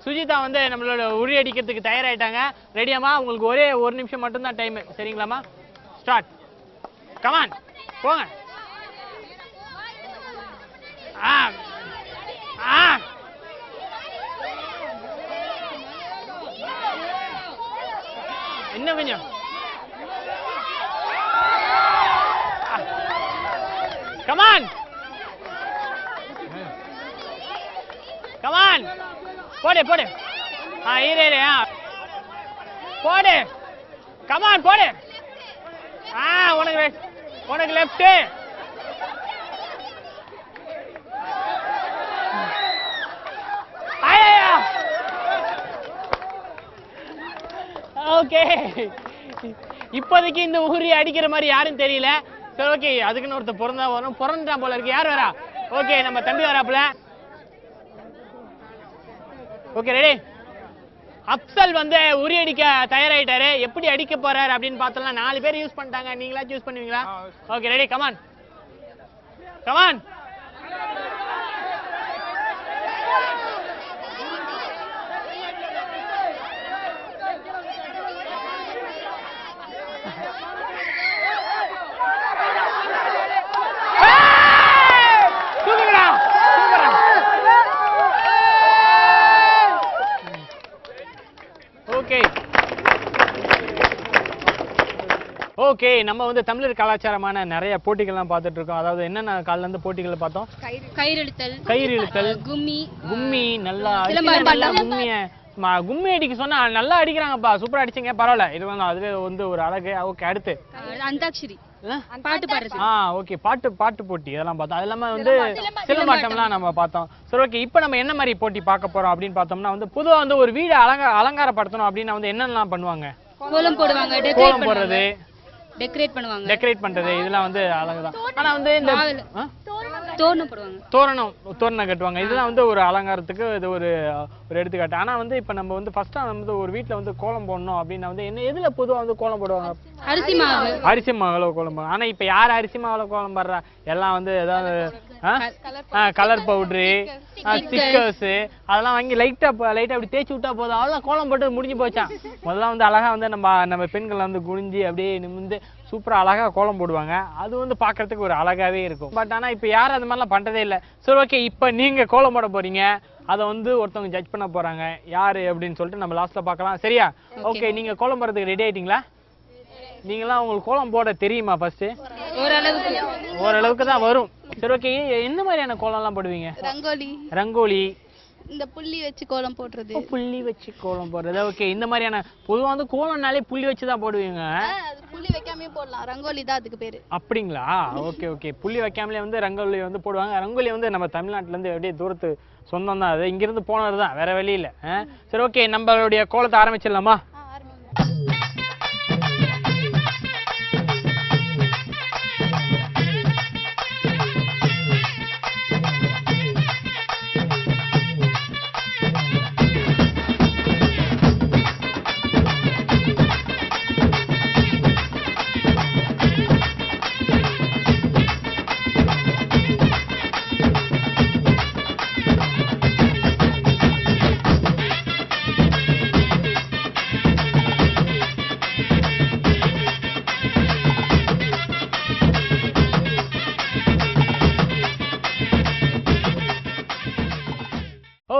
சுஜிதா வந்து நம்மளோட உரி அடிக்கிறதுக்கு தயாராயிட்டாங்க. ரெடியாமா? உங்களுக்கு ஒரே 1 நிமிஷம் மட்டும்தான் டைம். சரிங்களாமா? ஸ்டார்ட். கமான், போங்க. இன்னும் கொஞ்சம். கமான். கமான் போடு போடு. இரு போடு. கமான் போடு. உனக்கு லெஃப்ட். ஓகே, இப்போதைக்கு இந்த ஊரி அடிக்கிற மாதிரி யாரும் தெரியல. சரி ஓகே, அதுக்குன்னு ஒருத்தர் பிறந்துட்டான் போல இருக்கு. யார் வரா? ஓகே, நம்ம தம்பி வராப்புல. Okay ready. அப்சல் வந்து உரி அடிக்க தயாராயிட்டாரு. எப்படி அடிக்க போறாரு அப்படின்னு பார்த்தலாம். 4 பேர் யூஸ் பண்ணிட்டாங்க. நீங்களா சூஸ் பண்ணுவீங்களா? Okay ready, come on come on. Okay, நம்ம வந்து தமிழர் கலாச்சாரமான நிறைய போட்டிகள்லாம் பார்த்துட்டு இருக்கோம். அதாவது என்னென்ன காலைல இருந்து போட்டிகள் பார்த்தோம்? கயிறு இழுத்தல், கும்மி. நல்லா கும்மி அடிக்க சொன்னா நல்லா அடிக்கிறாங்கப்பா. சூப்பரா அடிச்சீங்க, பரவாயில்ல. இது வந்து அதுவே வந்து ஒரு அழகு. ஓகே, அடுத்து அந்தாக்ஷரி, பாட்டு பாடுறது. ஓகே, பாட்டு போட்டி இதெல்லாம் பார்த்தோம். அது இல்லாம வந்து சிலம்பாட்டம்லாம் நம்ம பார்த்தோம். சரி ஓகே, இப்போ நம்ம என்ன மாதிரி போட்டி பார்க்க போறோம் அப்படின்னு பார்த்தோம்னா வந்து பொதுவா வந்து ஒரு வீடு அலங்காரப்படுத்தணும் அப்படின்னா வந்து என்னென்னலாம் பண்ணுவாங்க? கோலம் போடுவாங்க, கோலம் போடுறது, டெக்கரேட் பண்ணுவாங்க. டெக்கரேட் பண்றது இதெல்லாம் வந்து அழகுதான். ஆனா வந்து இந்த தோரணம் போடுவாங்க, தோரணம் கட்டுவாங்க. இதெல்லாம் வந்து ஒரு அலங்காரத்துக்கு இது ஒரு எடுத்துக்காட்டு. ஆனா வந்து இப்ப நம்ம வந்து ஃபர்ஸ்டா வந்து ஒரு வீட்ல வந்து கோலம் போடணும் அப்படின்னா வந்து என்ன எதுல பொதுவா வந்து கோலம் போடுவாங்க? அரிசி மாவுல கோலம் போடுவாங்க. ஆனா இப்ப யார் அரிசி மாவுல கோலம் போடுறா? எல்லாம் வந்து ஏதாவது கலர் பவுடரு, ஸ்டிக்கர்ஸ் அதெல்லாம் வாங்கி லைட்டா அப்படி தேய்ச்சி விட்டா போதும். அதெல்லாம் கோலம் போட்டு முடிஞ்சு போச்சான். முதல்ல வந்து அழகா வந்து நம்ம பெண்கள் வந்து குனிஞ்சு அப்படியே நிமிந்து சூப்பரா அழகா கோலம் போடுவாங்க. அது வந்து பாக்குறதுக்கு ஒரு அழகாவே இருக்கும். பட் ஆனா இப்ப யாரும் அந்த மாதிரிலாம் பண்றதே இல்லை. சரி ஓகே, இப்ப நீங்க கோலம் போட போறீங்க. அதை வந்து ஒருத்தவங்க ஜட்ஜ் பண்ண போறாங்க யாரு அப்படின்னு சொல்லிட்டு நம்ம லாஸ்ட்ல பார்க்கலாம். சரியா? ஓகே, நீங்க கோலம் போடுறதுக்கு ரெடி ஆயிட்டீங்களா? நீங்களாம் உங்களுக்கு கோலம் போட தெரியுமா? ஃபர்ஸ்ட் ஓரளவுக்கு தான் வரும். சரி ஓகே, என்ன மாதிரியான கோலம் எல்லாம் போடுவீங்க? ரங்கோலி, இந்த புள்ளி வச்சு கோலம் போடுறது. ஓகே, இந்த மாதிரியான பொதுவா வந்து கோலம்னாலே புள்ளி வச்சு தான் போடுவீங்க. புள்ளி வைக்காமயே போடலாம், ரங்கோலி தான் அதுக்கு பேரு. அப்படிங்களா? ஓகே, புள்ளி வைக்காமலே வந்து ரங்கோலி வந்து போடுவாங்க. ரங்கோலி வந்து நம்ம தமிழ்நாட்டுல இருந்து அப்படியே தூரத்து சொந்தம் தான். அது இங்கிருந்து போனது தான், வேற வழி இல்லை. சரி ஓகே, நம்மளுடைய கோலத்தை ஆரம்பிச்சிடலாமா?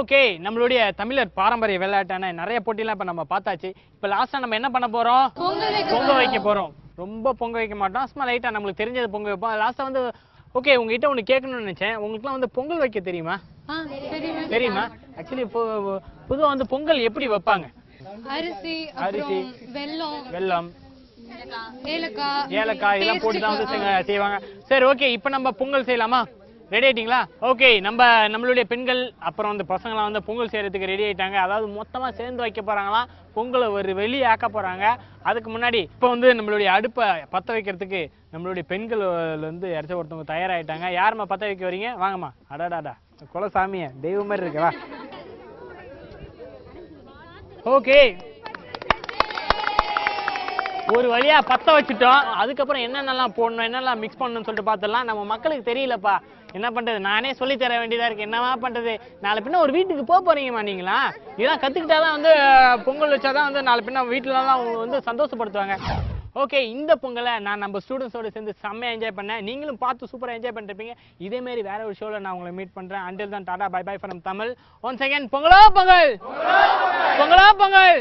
ஓகே, நம்மளுடைய தமிழர் பாரம்பரிய விளையாட்டான நிறைய போட்டிலாம் இப்ப நம்ம பார்த்தாச்சு. இப்ப லாஸ்டா நம்ம என்ன பண்ண போறோம்? பொங்க வைக்க போறோம். ரொம்ப பொங்க வைக்க மாட்டோம், சும்மா லைட்டா நம்மளுக்கு தெரிஞ்சது பொங்க வைப்போம். லாஸ்டா வந்து ஓகே, உங்ககிட்ட ஒண்ணு கேட்கணும்னு நினைச்சேன். உங்களுக்குலாம் வந்து பொங்கல் வைக்க தெரியுமா? தெரியுமா? ஆக்சுவலி பொதுவா வந்து பொங்கல் எப்படி வைப்பாங்க? அரிசி, வெல்லம், ஏலக்காய் இதெல்லாம் போட்டு தான் வந்து செய்வாங்க. சரி ஓகே, இப்ப நம்ம பொங்கல் செய்யலாமா? ரெடி ஆயிட்டீங்களா? ஓகே, நம்மளுடைய பெண்கள் அப்புறம் வந்து பசங்களாம் வந்து பொங்கல் செய்யறதுக்கு ரெடி ஆயிட்டாங்க. அதாவது மொத்தமா சேர்ந்து வைக்க போறாங்களாம். பொங்கலை ஒரு வெளியே ஆக்க போறாங்க. அதுக்கு முன்னாடி இப்போ வந்து நம்மளுடைய அடுப்பை பற்ற வைக்கிறதுக்கு நம்மளுடைய பெண்கள் வந்து யாராச்சும் ஒருத்தவங்க தயாராயிட்டாங்க. யாருமா பற்ற வைக்க வரீங்க? வாங்கம்மா. அடாடாடா, குலசாமிய தெய்வம் மாதிரி இருக்கவா. ஓகே, ஒரு வழியா பத்த வச்சுட்டோம். அதுக்கப்புறம் என்னென்னலாம் போடணும், என்னெல்லாம் மிக்ஸ் பண்ணணும்னு சொல்லிட்டு பார்த்துடலாம். நம்ம மக்களுக்கு தெரியலப்பா, என்ன பண்றது? நானே சொல்லி தர வேண்டியதா இருக்கு. என்னவா பண்றது? நாளை பின்ன ஒரு வீட்டுக்கு போறீங்கம்மா நீங்களா? இதெல்லாம் கத்துக்கிட்டாதான் வந்து பொங்கல் வச்சாதான் வந்து நாளை பின்ன வீட்டுலலாம் அவங்க வந்து சந்தோஷப்படுத்துவாங்க. ஓகே, இந்த பொங்கலை நான் நம்ம ஸ்டூடெண்ட்ஸோட சேர்ந்து செம்மையா என்ஜாய் பண்ணேன். நீங்களும் பார்த்து சூப்பரா என்ஜாய் பண்ணிருப்பீங்க. இதே மாதிரி வேற ஒரு ஷோல நான் உங்களை மீட் பண்றேன். அண்டில் தான் tata bye bye from Tamil. Once again பொங்கலோ பொங்கல், பொங்கலோ பொங்கல்.